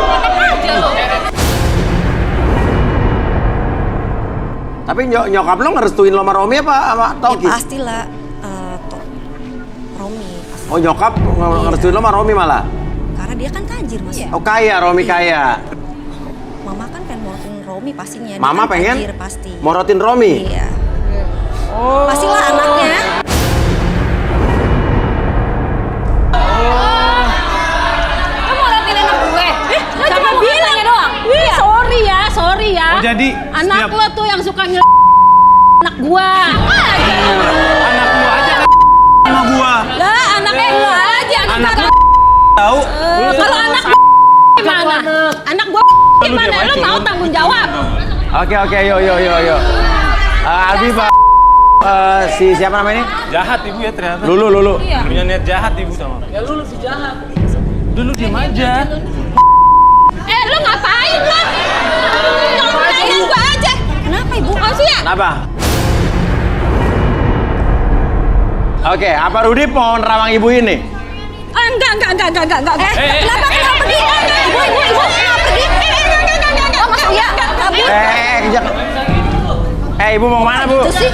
Tapi nyokap lo ngerestuin lo sama Romi apa sama Toki? Ya pastilah. Romi. Pasti. Oh nyokap ngerestuin lo sama Romi malah? Karena dia kan tajir mas. Oh kaya, Romi kaya. Mama kan pengen morotin Romi pastinya. Dia Mama kan pengen tajir, pasti. morotin Romi? Iya. Pastilah anaknya. Kamu morotin anak gue? Siapa bilang ya doang? Sorry ya. Oh jadi Anak setiap lo tuh yang suka anak gua. anak lu aja kan sama gua. Lah anaknya lo aja yang Anak suka. lu tahu? Kalau anak gimana? Anak gua gimana? Lo mau tanggung jawab? Oke, yo. Albi Pak, si siapa namanya ini? Jahat ibu ya ternyata. Lulu. Punya niat jahat ibu sama. Ya lu si jahat. Dulu diam aja. Lo ngapain lo? Ngapain gua aja? Kenapa ibu? Maksudnya? Kenapa? Oke, apa Rudi mau nerawang ibu ini? Enggak. Kenapa pergi? Ibu, kenapa pergi? Enggak. Mas Uya, kabur. Jangan. Ibu mau kemana bu? Itu sih.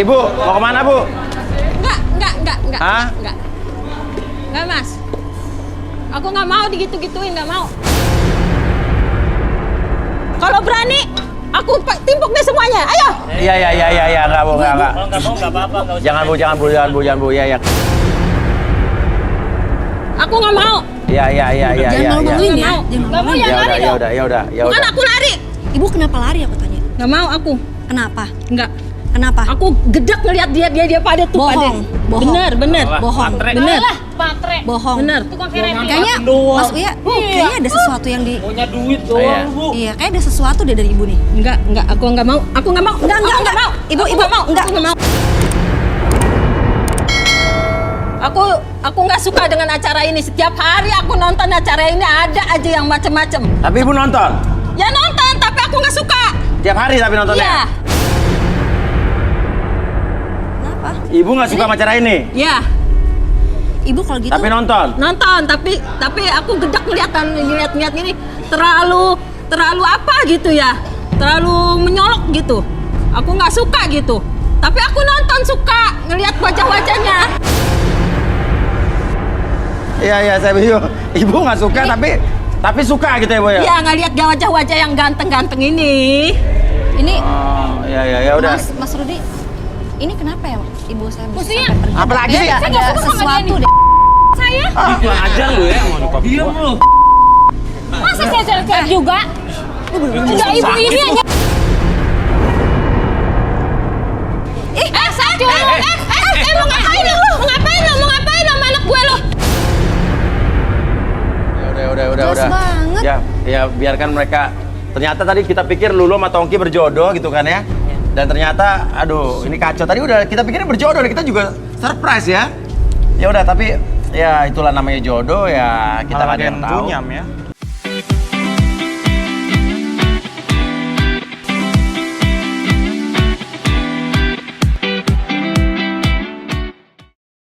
Ibu mau kemana bu? Enggak. Hah? Enggak mas. Aku nggak mau digitu-gituin, nggak mau. Kalau berani, aku timpuk deh semuanya. Ayo. Iya, enggak bu. Kalau nggak mau nggak apa-apa, nggak usah. Jangan bu, ya. Aku nggak mau. Iya. Jangan malu-maluin ya. Nggak mau ya lari dong. Ya udah. Bukan aku lari. Ibu kenapa lari aku tanya? Nggak mau aku. Kenapa? Nggak. Kenapa? Aku gedek ngeliat dia pada tuh. Bohong. Bener. Bohong. Bener. Bohong. Bener. Kayaknya Mas Uya, kayaknya ada sesuatu yang di. Punya duit doang, Bu. Iya, kayak ada sesuatu deh dari ibu nih. Enggak. Aku nggak mau. Enggak mau. Ibu, Aku nggak mau. Aku nggak suka dengan acara ini. Setiap hari aku nonton acara ini ada aja yang macem-macem. Tapi ibu nonton? Ya nonton, tapi aku nggak suka. Tiap hari tapi nontonnya? Iya. Kenapa? Ibu nggak suka sama acara ini? Iya. Ibu kalau gitu. Tapi nonton? Nonton, tapi aku gedek ngeliat gini terlalu apa gitu ya, terlalu menyolok gitu. Aku nggak suka gitu. Tapi aku nonton suka ngeliat wajah-wajahnya. Iya, saya bingung. Ibu nggak suka tapi suka gitu ya bu ya? Iya, ngeliat wajah-wajah yang ganteng-ganteng ini. Ini. Oh, ya udah. Mas Rudi, ini kenapa ya ibu saya bisa Maksudnya, sampai pergi? apalagi sih? Ada Saya nggak suka sama sesuatu dia deh. Saya? Kurang ajar lu ya sama nyokap Diam gua. lu. Masa saya jelek juga? Enggak, ibu ini aja. Sakit. Mau ngapain lu? Mau ngapain sama anak gue lu? Udah. Jelas banget. Ya biarkan mereka. Ternyata tadi kita pikir Lulu sama Tongki berjodoh gitu kan ya. Dan ternyata aduh ini kacau. Tadi udah kita pikirnya berjodoh dan kita juga surprise ya. Ya udah tapi ya itulah namanya jodoh ya kita nggak ada yang tahu. Punyam ya.